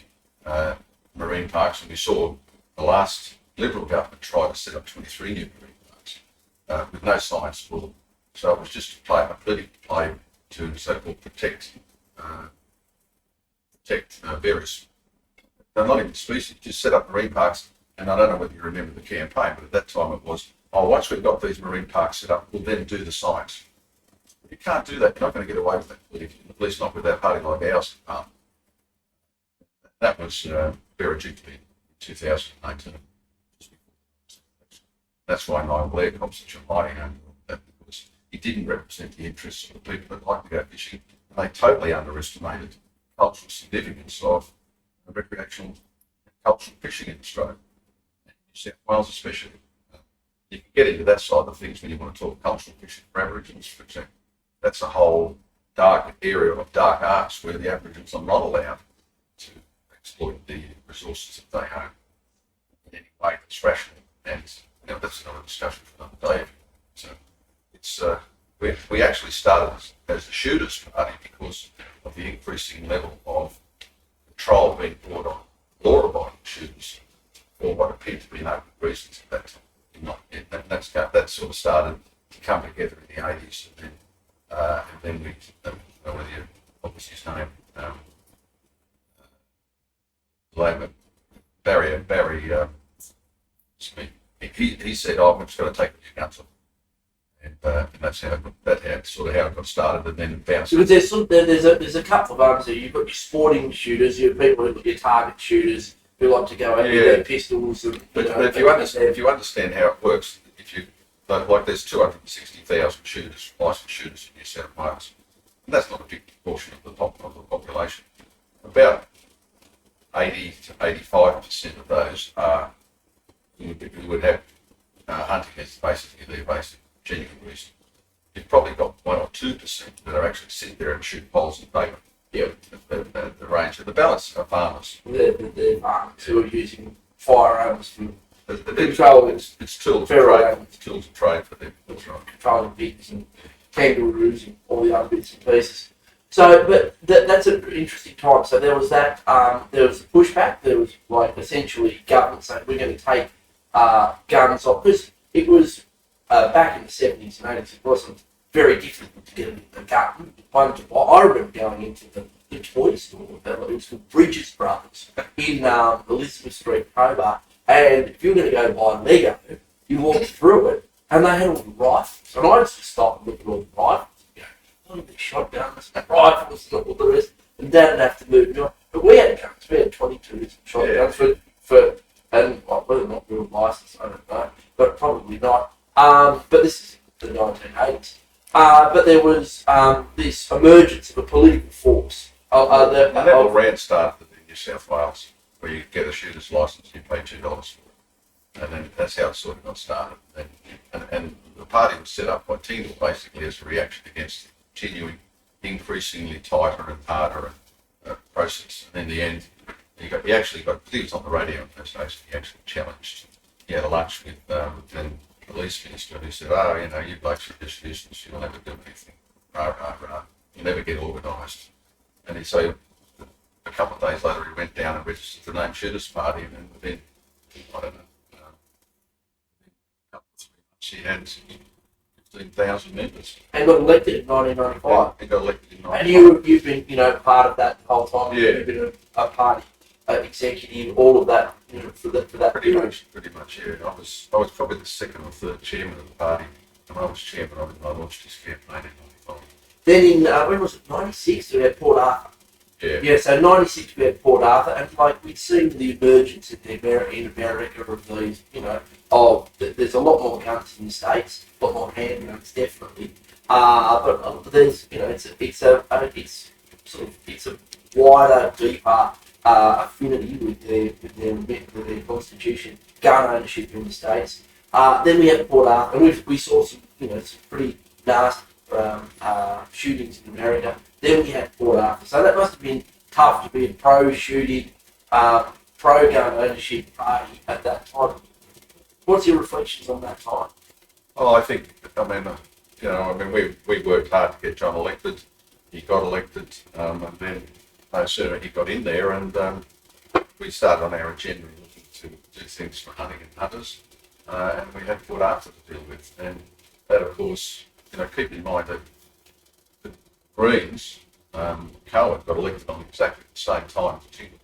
[SPEAKER 2] marine parks, and we saw the last Liberal government try to set up 23 new marine parks with no science for them. So it was just a political play to so-called protect various, not even species, just set up marine parks. And I don't know whether you remember the campaign, but at that time it was, once we've got these marine parks set up, we'll then do the science. You can't do that. You're not going to get away with that politically, at least not with that party like ours. That was very deeply in 2018. That's why Niall Blair got such a mighty name, because he didn't represent the interests of the people that like to go fishing, and they totally underestimated the cultural significance of recreational and cultural fishing in Australia, and New South Wales especially. You can get into that side of things when you want to talk cultural fishing for Aboriginals, for example. That's a whole dark area of dark arts where the Aboriginals are not allowed to exploit the resources that they own in any way that's rational. And that's another discussion for another day. So it's we actually started as a shooters party because of the increasing level of control being brought on law-abiding shooters for what appeared to be no good reasons at that time. That sort of started to come together in the 80s, and then we, what was his name? Barry, he said, I'm just going to take the new guns off. And that's how it got started, and then it bounced.
[SPEAKER 3] So there's a couple of arms there. You've got your sporting shooters, your people who've got your target shooters who like to go out with their pistols.
[SPEAKER 2] But if you understand how it works, there's 260,000 shooters, licensed shooters in New South Wales, and that's not a big proportion of the population. About 80 to 85% of those are who would have hunting as basically their basic genuine reason. You've probably got 1 or 2% that are actually sit there and shoot poles and bacon. Yeah, the range of the balance are farmers.
[SPEAKER 3] They're farmers who are using firearms for
[SPEAKER 2] controlling. It's tools of trade. It's tools of trade for them. That's right.
[SPEAKER 3] Controlling pigs and kangaroos and all the other bits and pieces. So, but that's an interesting time. So there was that. There was a pushback. There was essentially government saying we're going to take guns off, because it was back in the 70s and 80s. It wasn't very difficult to get a gun. I remember going into the toy store. It was called Bridges Brothers in Elizabeth Street, Hobart. And if you were going to go buy Lego, you walked through it, and they had all the rifles. And I just stopped and looked at all the rifles. All the shotguns, rifles, and all the rest. And Dad would have to move me on. But we had guns. We had 22s shotguns whether or not we were licensed, I don't know, but probably not. But this is the 1980s. But there was this emergence of a political force.
[SPEAKER 2] The level rant started in New South Wales, where you get a shooter's license, you pay $2 for it, and then that's how it sort of got started. And the party was set up by Tingle basically as a reaction against the continuing, increasingly tighter and harder process. And in the end, he actually got, he was on the radio in those days, he actually challenged. He had a lunch with the police minister who said, oh, you know, you blokes are just useless, you'll never do anything, you'll never get organised. And so a couple of days later he went down and registered the name Shooters Party, and then within, I don't know, a couple of 3 months he had 15,000 members.
[SPEAKER 3] And got elected in 1995.
[SPEAKER 2] He got elected in 1995.
[SPEAKER 3] And you've been, you know, part of that the whole time.
[SPEAKER 2] Yeah.
[SPEAKER 3] You've been a party executive, all of that, you know, for that
[SPEAKER 2] Pretty
[SPEAKER 3] period.
[SPEAKER 2] much, yeah. I was probably the second or third chairman of the party. When I was chairman, I launched his campaign in 95.
[SPEAKER 3] Then in, when was it, 96, we had Port Arthur.
[SPEAKER 2] Yeah.
[SPEAKER 3] Yeah, so 96 we had Port Arthur, and like we'd seen the emergence in America of these, you know, there's a lot more guns in the States, a lot more handguns, definitely. But there's, you know, it's a wider, deeper affinity with their constitution, gun ownership in the States. Then we had Port Arthur, and we saw some, you know, some pretty nasty shootings in America. Then we had Port Arthur. So that must have been tough to be a pro-shooting, pro-gun ownership party at that time. What's your reflections on that time?
[SPEAKER 2] Oh, I think, we worked hard to get John elected. He got elected, and then no sooner he got in there, and we started on our agenda looking to do things for hunting and hunters, and we had Port Arthur to deal with. And that, of course, you know, keep in mind that the Greens, Cohen got elected on exactly the same time as Tingle.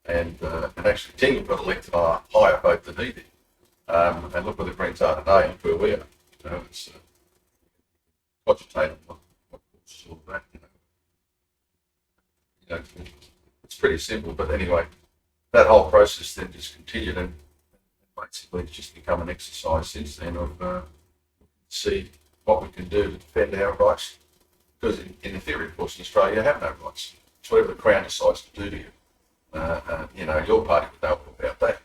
[SPEAKER 2] And actually Tingle got elected on a higher vote than he did. And look where the Greens are today and where we are. You know, it's cogitating what causes all that, you know. It's pretty simple, but anyway, that whole process then just continued, and basically it's just become an exercise since then of see what we can do to defend our rights. Because in the theory, of course, in Australia, you have no rights. It's whatever the Crown decides to do to you. You know, your party would know about that.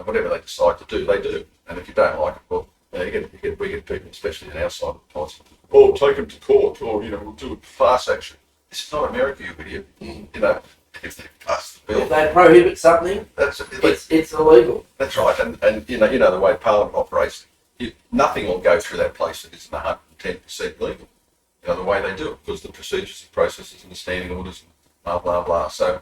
[SPEAKER 2] Whatever they decide to do, they do. And if you don't like it, well, we get people, especially in our side of the politics, oh, take them to court, or, you know, we'll do it class action. This is not America, you idiot. You know, if they pass the bill,
[SPEAKER 3] If they prohibit something, it's illegal.
[SPEAKER 2] That's right. And you know the way Parliament operates, nothing will go through that place that isn't 110% legal. You know, the way they do it, because the procedures, the processes, and the standing orders, and blah, blah, blah. So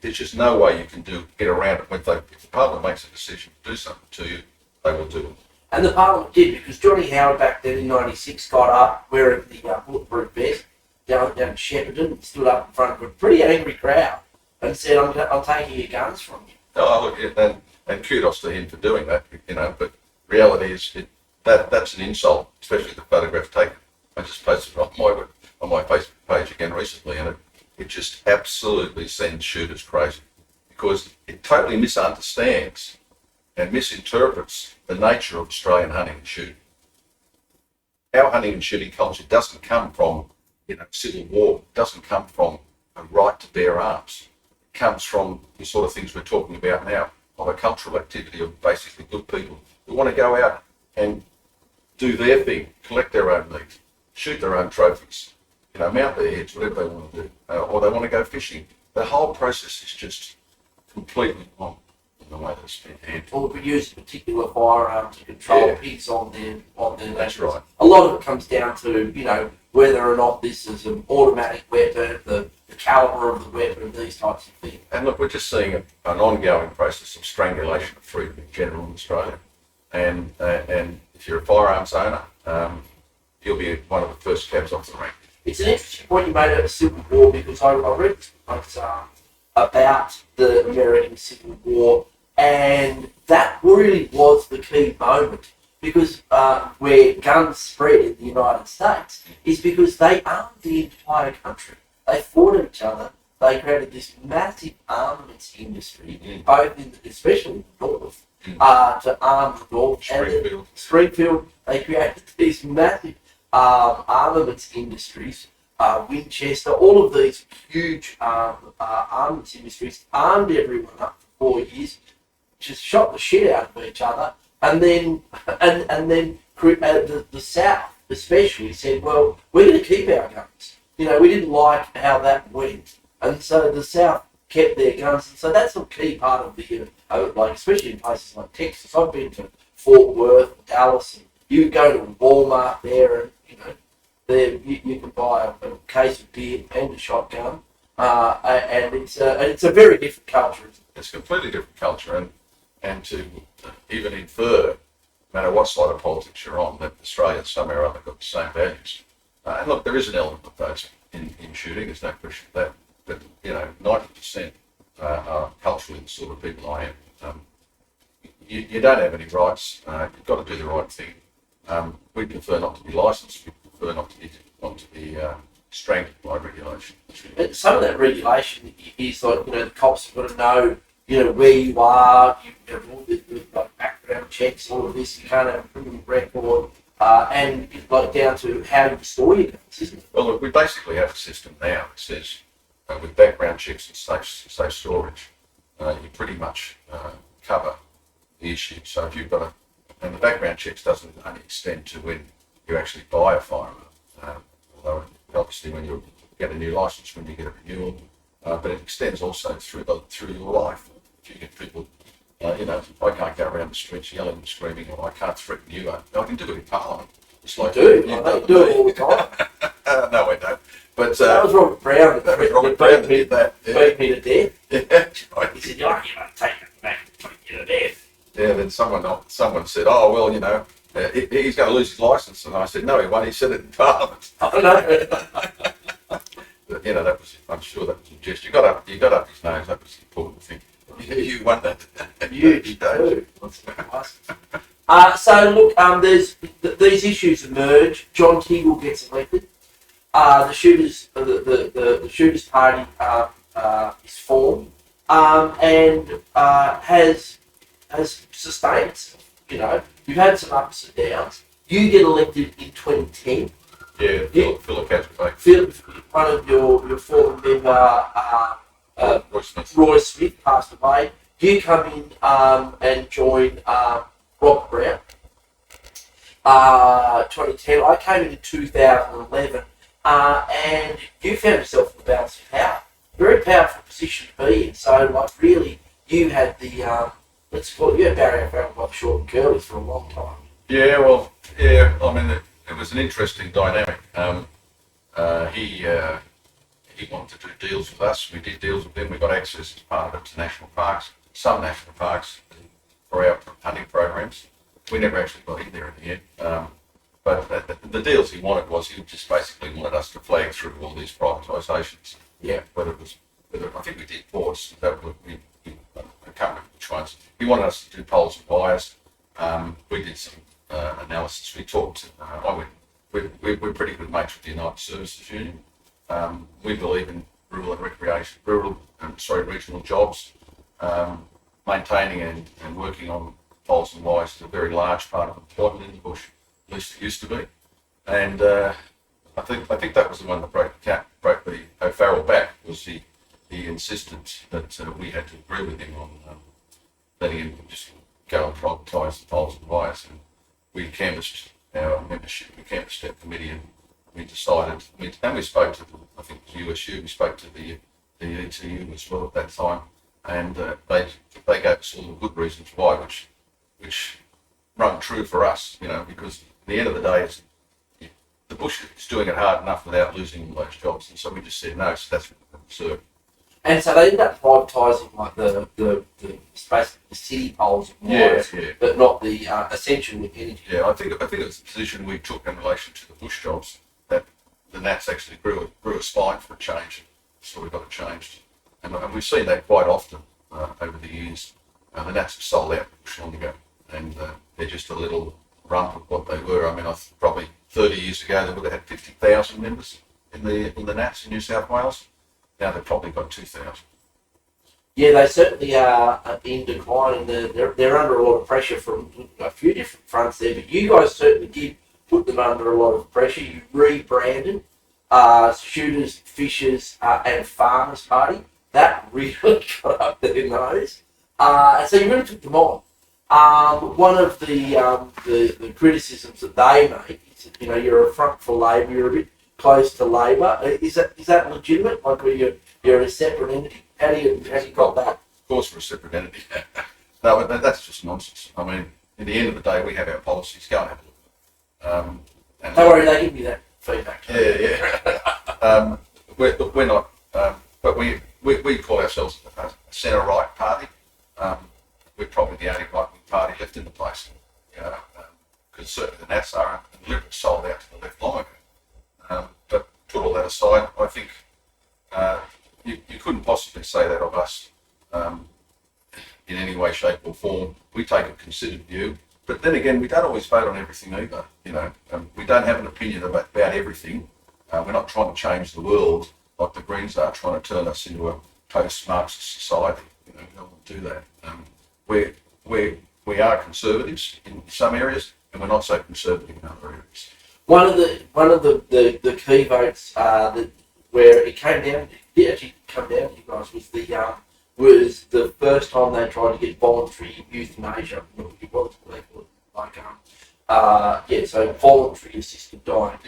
[SPEAKER 2] there's just no way you can get around it. If the Parliament makes a decision to do something to you, they will do it.
[SPEAKER 3] And the Parliament did, because Johnny Howard back then in 96 got up wearing the bulletproof vest down Shepparton, stood up in front of a pretty angry crowd and said, I'm taking your guns from you.
[SPEAKER 2] Oh, look, and kudos to him for doing that, you know, but reality is that's an insult, especially the photograph taken. I just posted it on my Facebook page again recently, and it just absolutely sends shooters crazy, because it totally misunderstands and misinterprets the nature of Australian hunting and shooting. Our hunting and shooting culture doesn't come from, you know, civil war. It doesn't come from a right to bear arms. It comes from the sort of things we're talking about now, of a cultural activity of basically good people who want to go out and do their thing, collect their own meat, shoot their own trophies, you know, mount their heads, whatever they want to do, or they want to go fishing. The whole process is just completely wrong in the way that's been handled.
[SPEAKER 3] Or we use a particular firearm to control pigs on their
[SPEAKER 2] That's right.
[SPEAKER 3] A lot of it comes down to, you know, whether or not this is an automatic weapon, the caliber of the weapon, these types of things.
[SPEAKER 2] And look, we're just seeing an ongoing process of strangulation of freedom in general in Australia. And if you're a firearms owner, you'll be one of the first cabs off the rank.
[SPEAKER 3] It's an interesting point you made about the Civil War, because I read about the American Civil War, and that really was the key moment, because where guns spread in the United States is because they armed the entire country. They fought each other. they created this massive armaments industry, both in, especially in the north, to arm the north. And Springfield, they created these massive armaments industries. Winchester, all of these huge armaments industries armed everyone up for 4 years, just shot the shit out of each other, and then the South especially said, well, we're going to keep our guns. You know, we didn't like how that went, and so the South kept their guns, and so that's a key part of the like, especially in places like Texas. I've been to Fort Worth, Dallas, and you go to Walmart there, and you know, there you can buy a case of beer and a shotgun, and it's a very different culture.
[SPEAKER 2] It's a completely different culture, and to even infer, no matter what side of politics you're on, that Australia somewhere or other got the same values. And look, there is an element of those in shooting. There's no question of that. But you know, 90% are culturally the sort of people I am. You don't have any rights. You've got to do the right thing. We prefer not to be licensed. We prefer not to be strangled by regulation.
[SPEAKER 3] But some of that regulation is like, you know, the cops have got to know, you know, where you are. You have all the like background checks, all of this. You can't have a criminal record, and like down to how you store your guns, isn't it?
[SPEAKER 2] Well, look, we basically have a system now that says with background checks and safe storage, you pretty much cover the issue. So if you've got and the background checks doesn't only extend to when you actually buy a firearm, although obviously when you get a new license, when you get a renewal, but it extends also through your life. If you get people, you know, I can't go around the streets yelling and screaming, or I can't threaten you. I can do it in Parliament. It's like
[SPEAKER 3] They do it all the time.
[SPEAKER 2] No, I don't. But
[SPEAKER 3] that was Robert Brown.
[SPEAKER 2] That was Robert Brown that did that.
[SPEAKER 3] Beat me to death.
[SPEAKER 2] Yeah, right.
[SPEAKER 3] He said, "Oh, you know, take it back and take you to death."
[SPEAKER 2] Yeah, then someone said, "Oh, well, you know, he's going to lose his license," and I said, "No, he won't. He said it in Parliament."
[SPEAKER 3] I don't know.
[SPEAKER 2] But, you know, that was, I'm sure that was a gesture. You got up his nose. That was the important thing. You won that.
[SPEAKER 3] Huge. So look, there's these issues emerge. John Tingle gets elected. The shooters party is formed, and has sustained itself. You know, you've had some ups and downs. You get elected in 2010.
[SPEAKER 2] Yeah, Phil Catchback.
[SPEAKER 3] Phil, one of your former member, Roy Smith, passed away. You come in and join Robert Brown. 2010. I came in 2011, and you found yourself in the balance of power. Very powerful position to be in. So, like, really, you had the let's call it, you had Barry O'Farrell by the short and curly for a long time.
[SPEAKER 2] Yeah, well, yeah. I mean, it was an interesting dynamic. He wanted to do deals with us. We did deals with him. We got access as part of it to national parks, some national parks, for our hunting programs. We never actually got in there in the end. But the deals he wanted was he just basically wanted us to flag through all these privatisations. Yeah, whether I think we did ports. I can't remember which ones. He wanted us to do polls and wires. We did some analysis. We talked. We're pretty good mates with the United Services Union. We believe in rural and recreation, regional jobs. Maintaining and working on poles and wires is a very large part of employment in the bush. At least it used to be. And I think that was the one that broke the O'Farrell back. Was he insisted that we had to agree with him on letting him just go and privatise the poles and wires. And we canvassed our membership. We canvassed our committee, and we decided. And we spoke to I think the USU. We spoke to the ETU as well at that time, and they gave us all the good reasons why, which rung true for us. You know, because at the end of the day, the bush is doing it hard enough without losing all those jobs, and so we just said no. So that's what we observed. And
[SPEAKER 3] so they ended up privatising like the space, the city poles and wires, but not the essential energy.
[SPEAKER 2] Yeah, I think it was the position we took in relation to the bush jobs that the Nats actually grew a spine for a change, so we got it changed, and we've seen that quite often over the years. The Nats have sold out bush long ago, and they're just a little rump of what they were. I mean, probably 30 years ago they would have had 50,000 members in the Nats in New South Wales. now they've probably got 2,000.
[SPEAKER 3] Yeah, they certainly are in decline, and they're under a lot of pressure from a few different fronts there. But you guys certainly did put them under a lot of pressure. You rebranded Shooters, Fishers, and Farmers Party. That really got up there in those. And so you really took them on. One of the criticisms that they make is that, you're a front for Labor, you're a bit close to Labor. Is that legitimate? Like, you're a separate entity? How do you got that?
[SPEAKER 2] Of course, we're a separate entity. No, that's just nonsense. I mean, at the end of the day, we have our policies. Go and have a look.
[SPEAKER 3] Don't worry, they give me that feedback.
[SPEAKER 2] Yeah. We're not, but we call ourselves a centre-right party. We're probably the only right-wing party left in the place. Because certainly the Nats are, and Liberals sold out to the left long ago. But put all that aside, I think you couldn't possibly say that of us in any way, shape or form. We take a considered view. But then again, we don't always vote on everything either. We don't have an opinion about everything. We're not trying to change the world like the Greens are trying to turn us into a post-Marxist society. We don't want to do that. We are conservatives in some areas, and we're not so conservative in other areas.
[SPEAKER 3] One of the key votes where it came down, it actually come down to you guys, was the first time they tried to get voluntary euthanasia. So voluntary assisted dying.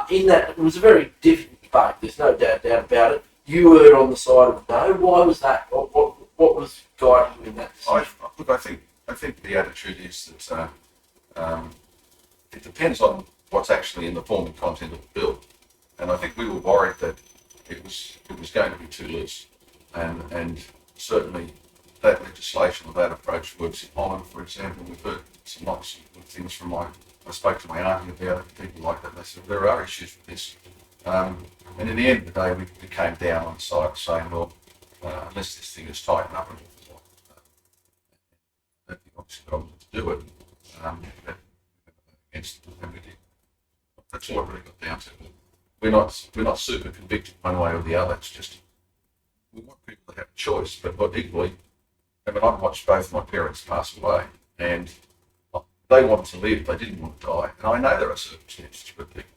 [SPEAKER 3] In that, it was a very difficult debate. There's no doubt about it. You were on the side of no. Why was that? What was guiding you in that decision?
[SPEAKER 2] I think the attitude is that it depends on what's actually in the form and content of the bill, and I think we were worried that it was going to be too loose, and certainly that legislation or that approach works in Holland, for example. We've heard some lots of good things from I spoke to my auntie about it, people like that, and they said there are issues with this. And in the end of the day, we came down on the side of saying, well, unless this thing is tightened up a little bit, I don't think obviously got to do it. Against and we did. That's all it really got down to. We're not super convicted one way or the other. It's just we want people to have a choice, but equally, I mean, I've watched both my parents pass away, and they wanted to live, they didn't want to die. And I know there are circumstances where people,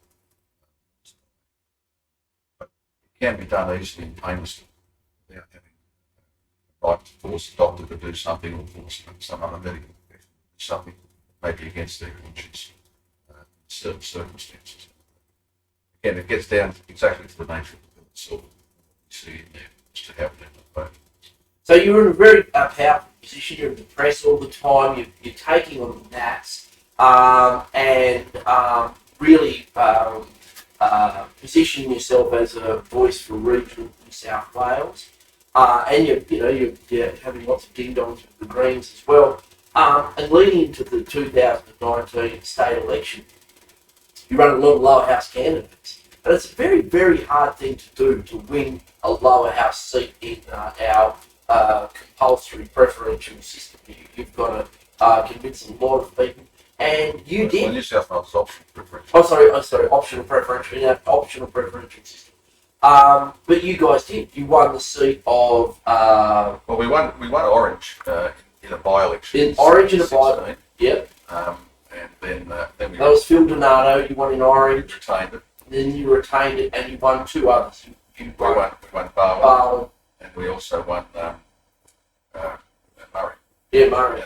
[SPEAKER 2] but it can be done easily and painlessly without having the right to force a doctor to do something or force some other medical professional to do something maybe against their conscience in certain circumstances. Again, it gets down exactly to the nature of the bill itself. You see in there just to have it in the vote.
[SPEAKER 3] So you're in a very powerful position. You're in the press all the time. You're taking on the Nats and really positioning yourself as a voice for regional New South Wales. And you're having lots of ding-dongs with the Greens as well. And leading into the 2019 state election, you run a lot of lower house candidates. And it's a very, very hard thing to do, to win a lower house seat in our compulsory preferential system. You've got to convince a lot of people. And you did.
[SPEAKER 2] Well, New South Wales optional preferential.
[SPEAKER 3] Oh, sorry, optional preferential. In our optional preferential system. But you guys did. You won the seat of.
[SPEAKER 2] Well, we won Orange in a by-election.
[SPEAKER 3] In Orange in a by-election. Yep.
[SPEAKER 2] And then we.
[SPEAKER 3] That was Phil Donato. You won in Orange.
[SPEAKER 2] Retained it.
[SPEAKER 3] Then you retained it, and you won two others. We
[SPEAKER 2] won Barwon, and we also won Murray.
[SPEAKER 3] Yeah, Murray.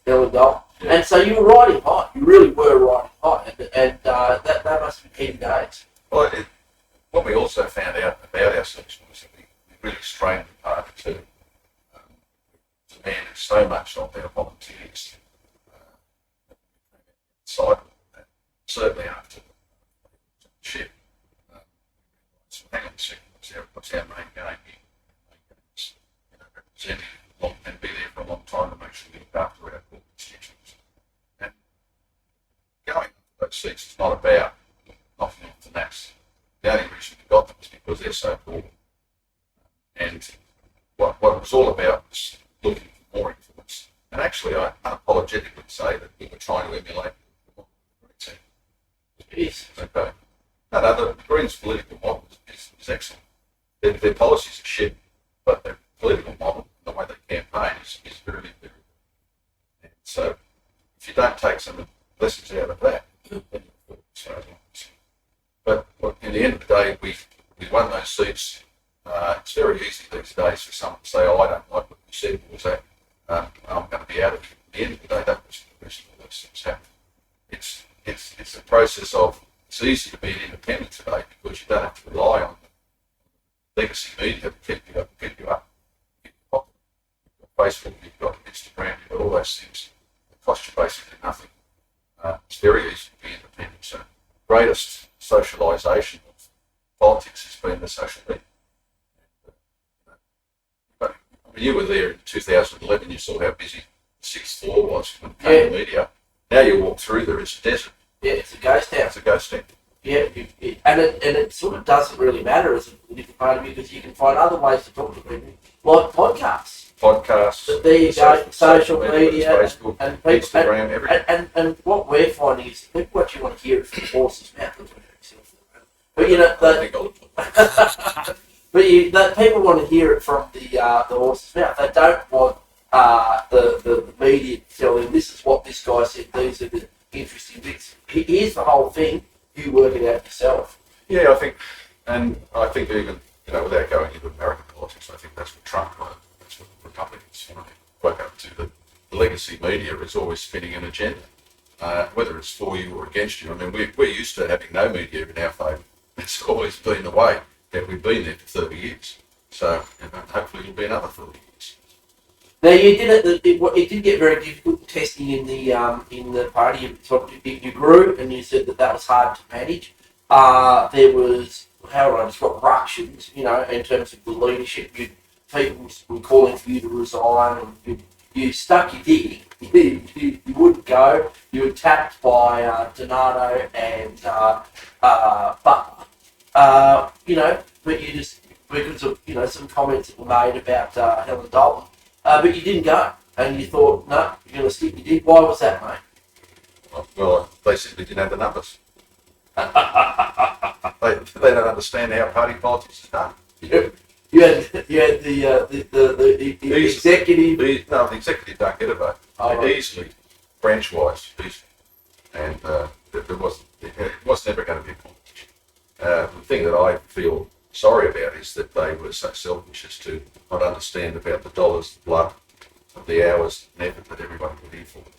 [SPEAKER 2] Yeah.
[SPEAKER 3] And so you were riding high. You really were riding high, and that must have been heavy days.
[SPEAKER 2] Well, what we also found out about our selection was that we really strained the party to demanded so much of our volunteers. Certainly after the ship, so hang on a second, what's our main game here? Represent and be there for a long time to make sure we look after our core constituents. And going to those seats is not about knocking off the Nats. The only reason we got them is because they're so poor. And what it was all about was looking for more influence. And actually, I unapologetically say that we were trying to emulate the Green team.
[SPEAKER 3] Yes.
[SPEAKER 2] Okay. No, the Greens' political model is excellent. their policies are shit, but their political model, the way they campaign, is very, very good. And so if you don't take some lessons out of that, then you'll so. But look, in the end of the day, we won those seats. It's very easy these days for someone to say, "Oh, I don't like what you said," or say, "I'm going to be out of it." At the end of the day, that was the reason all those things happen. It's a process of. It's easy to be an independent today because you don't have to rely on the legacy media to keep you up. You've got Facebook, you've got Instagram, you've got all those things that cost you basically nothing. It's very easy to be independent. So, the greatest socialisation of politics has been the social media. But I mean, you were there in 2011. You saw how busy the sixth floor was when it came to media. Now you walk through there, it's a desert.
[SPEAKER 3] Yeah, it's a ghost town.
[SPEAKER 2] It's a ghost town.
[SPEAKER 3] Yeah, and it sort of doesn't really matter as a political party because you can find other ways to talk to people, like podcasts.
[SPEAKER 2] Podcasts.
[SPEAKER 3] There you go, social media,
[SPEAKER 2] Facebook,
[SPEAKER 3] and people,
[SPEAKER 2] Instagram, everything.
[SPEAKER 3] And what we're finding is people actually want to hear it from the horse's mouth. But you know, that people want to hear it from the horse's mouth. They don't want the media to tell them this is what this guy said. These are the interesting bits. Here's the whole thing. You work it out yourself.
[SPEAKER 2] Yeah, I think even without going into American politics, I think that's what Trump wanted. That's what the Republicans woke up to. The legacy media is always spinning an agenda, whether it's for you or against you. I mean, we're used to having no media in our favour. It's always been the way, and we've been there for 30 years. So hopefully it'll be another 30 years.
[SPEAKER 3] Now you did it did get very difficult testing in the party. You grew, and you said that was hard to manage. There was ructions, in terms of the leadership. People were calling for you to resign, and you stuck your dick. You wouldn't go. You were tapped by Donato and Butler. But you just because of some comments that were made about Helen Dalton. But you didn't go, and you thought, no, you're going to stick your dick. Why was that, mate?
[SPEAKER 2] Well, they simply didn't have the numbers. they don't understand how party politics is done.
[SPEAKER 3] You had the executive.
[SPEAKER 2] The executive don't get a vote. Easily, branch-wise, easily. And it was never going to be a competition. The thing that I feel sorry about is that they were so selfish as to not understand about the dollars, the blood, the hours and effort that everybody put in for them.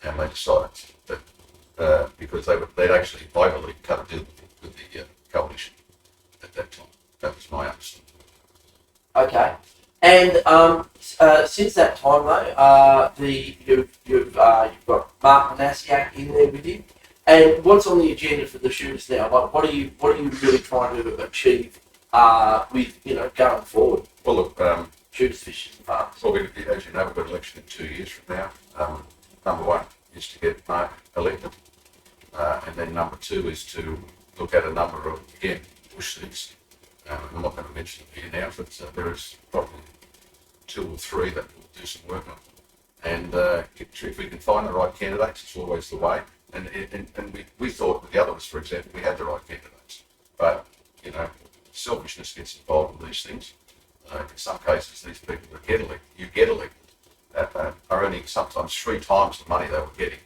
[SPEAKER 2] And they decided that because they'd actually, I believe, cut a deal with the coalition at that time. That was my understanding.
[SPEAKER 3] Okay. And since that time, though, you've got Mark Manasiak in there with you. And what's on the agenda for the shooters now? Like, what are you really trying to achieve with going forward?
[SPEAKER 2] Well, look,
[SPEAKER 3] shooters, fishers, and farmers.
[SPEAKER 2] Well, as you know, we've got an election in 2 years from now. Number one is to get Mark elected, and then number two is to look at a number of push seats. I'm not going to mention them here now, but there is probably 2 or 3 that we'll do some work on. And if we can find the right candidates, it's always the way. And we thought with the others, for example, we had the right candidates. But, selfishness gets involved in these things. In some cases, these people that get elected, are earning sometimes 3 times the money they were getting.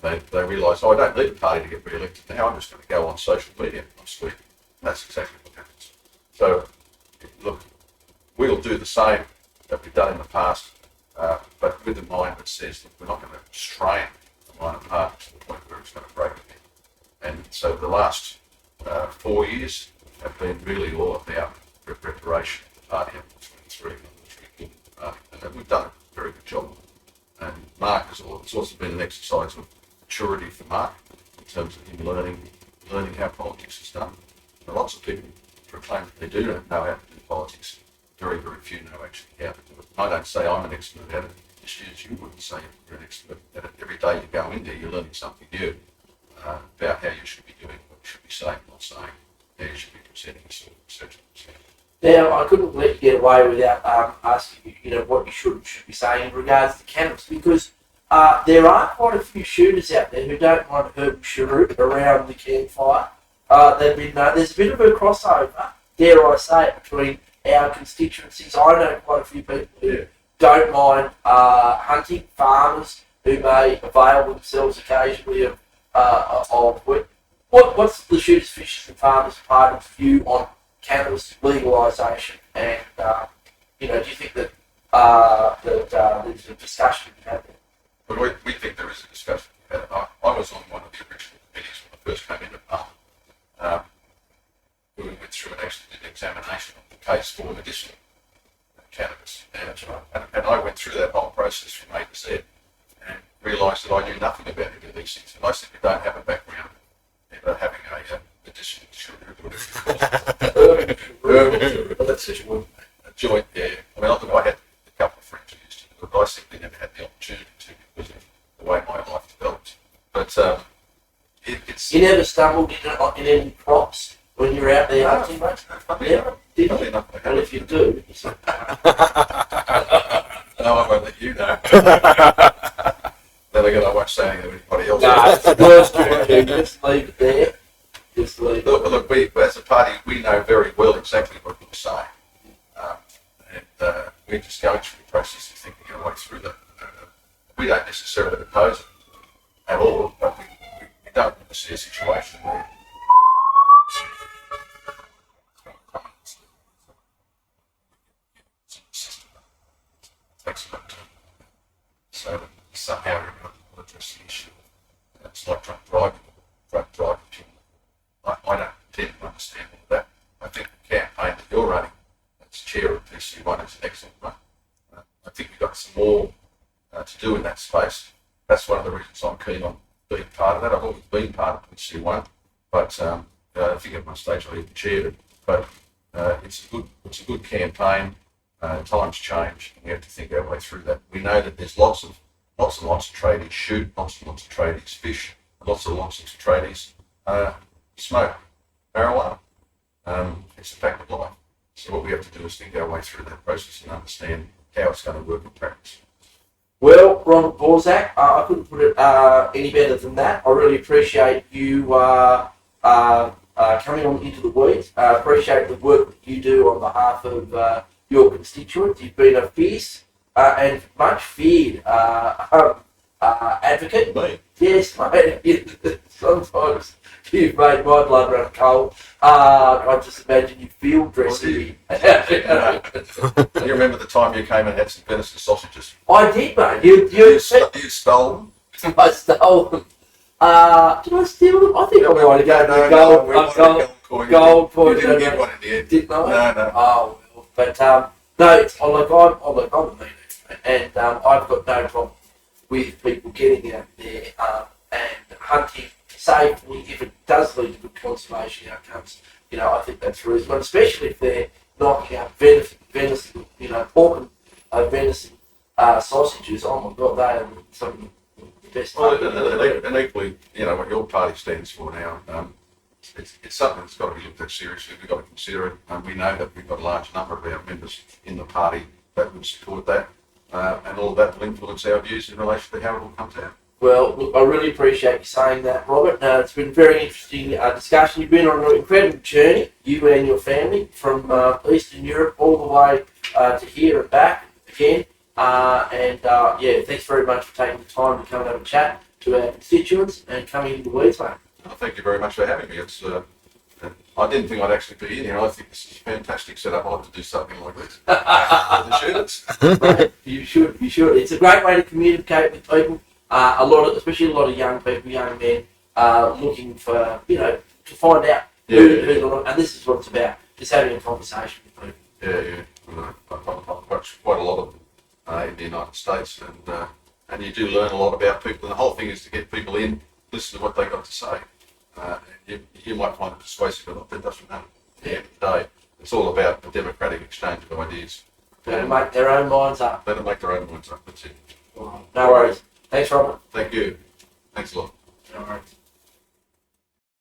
[SPEAKER 2] And they realise, I don't need a party to get re-elected now, I'm just going to go on social media. I'm sweet. And that's exactly what happens. So, look, we'll do the same that we've done in the past, but with a mind that says that we're not going to strain the minor party to the point where it's going to break again. And so the last 4 years have been really all about preparation of the party up to 23 and the 3 party. And we've done a very good job. And Mark it's also been an exercise of maturity for Mark in terms of him learning how politics is done. And lots of people proclaim that they do know how to do politics. Very, very few know actually how to do it. I don't say I'm an expert at it, just as you wouldn't say you're an expert at it. Every day you go in there, you're learning something new about how you should be doing, what you should be saying, not saying, how you should be presenting yourself, etc.
[SPEAKER 3] Now, I couldn't let you get away without asking you, what you should be saying in regards to cannabis, because there are quite a few shooters out there who don't want to herb cheroot around the campfire. There's a bit of a crossover dare I say it, between our constituencies. I know quite a few people who don't mind hunting, farmers who may avail themselves occasionally of what's the Shooters, Fishers and Farmers Party's view on cannabis legalisation? And do you think that there's a discussion happening?
[SPEAKER 2] But we think there is a discussion. I was on one of the original committees when I first came into Parliament. We went through and actually did an examination of the case for medicinal cannabis. And I went through that whole process from A to Z and realised that I knew nothing about any of these things. And I simply don't have a background in having a medicinal sugar or whatever. That's such a joint, yeah. I mean, I had a couple of friends who used to do it, but I simply never had the opportunity to because of the way my life developed. But it's...
[SPEAKER 3] You never stumbled in any crops when you were out there hunting, mate?
[SPEAKER 2] Never.
[SPEAKER 3] Did you? Well, if you do...
[SPEAKER 2] No, I won't let you know. Then again, I won't say anything to anybody else.
[SPEAKER 3] No, it's the worst you do. Just leave it there. Just leave it.
[SPEAKER 2] Look, we, as a party, we know very well exactly what you're saying. And we're just going through the process of thinking our way through that. We don't necessarily oppose it at all, but we don't want to see a situation where so that somehow we're going to address the issue. It's like drunk driving. I don't tend to understand all that. I think the campaign that you're running as chair of PC1 is an excellent one. I think we've got some more to do in that space. That's one of the reasons I'm keen on being part of that. I've always been part of PC1, but I think at one stage I even chaired it. But it's a good campaign. Times change, and we have to think our way through that. We know that there's lots of tradies shoot, lots and lots of tradies fish, lots of tradies smoke marijuana. It's a fact of life. So what we have to do is think our way through that process and understand how it's going to work in practice.
[SPEAKER 3] Well, Robert Borsak, I couldn't put it any better than that. I really appreciate you coming on into the weeds. I appreciate the work that you do on behalf of your constituents. You've been a fierce and much feared advocate.
[SPEAKER 2] Me?
[SPEAKER 3] Yes, mate. Sometimes you've made my blood run cold. I just imagine you field dressing me.
[SPEAKER 2] You remember the time you came and had some venison sausages?
[SPEAKER 3] I did, mate.
[SPEAKER 2] You stole them?
[SPEAKER 3] I stole them. Did I steal them? I think I might have gave them gold coin.
[SPEAKER 2] You didn't get one in the end.
[SPEAKER 3] Didn't I?
[SPEAKER 2] No.
[SPEAKER 3] Oh, well. But no, it's I'm a leader, and I've got no problem with people getting out there and hunting safely if it does lead to good conservation outcomes. I think that's reasonable, especially if they're knocking out venison, pork and venison sausages. Oh my God, they are some of the best.
[SPEAKER 2] And equally, what your party stands for now, it's something that's got to be looked at seriously. We've got to consider it. We know that we've got a large number of our members in the party that would support that, and all of that will influence our views in relation to how it all comes out.
[SPEAKER 3] Well, look, I really appreciate you saying that, Robert. It's been a very interesting discussion. You've been on an incredible journey, you and your family, from Eastern Europe all the way to here and back again. Thanks very much for taking the time to come and have a chat to our constituents and coming into the weeds, mate.
[SPEAKER 2] Well, thank you very much for having me. I didn't think I'd actually be in here. I think this is a fantastic setup. I'll have to do something like this with the shooters.
[SPEAKER 3] You should. It's a great way to communicate with people. Especially a lot of young people, young men, looking for, to find out who's not, and this is what it's about, just having a conversation with people.
[SPEAKER 2] Yeah. I've watched quite a lot of them in the United States, and you do learn a lot about people, and the whole thing is to get people in, listen to what they got to say. You might find it persuasive or not, that doesn't matter. At the end of the day, it's all about the democratic exchange of ideas.
[SPEAKER 3] Let them make their own minds up.
[SPEAKER 2] Let them make their own minds up, that's it.
[SPEAKER 3] No worries. Thanks, Robert.
[SPEAKER 2] Thank you. Thanks a lot.
[SPEAKER 3] No worries.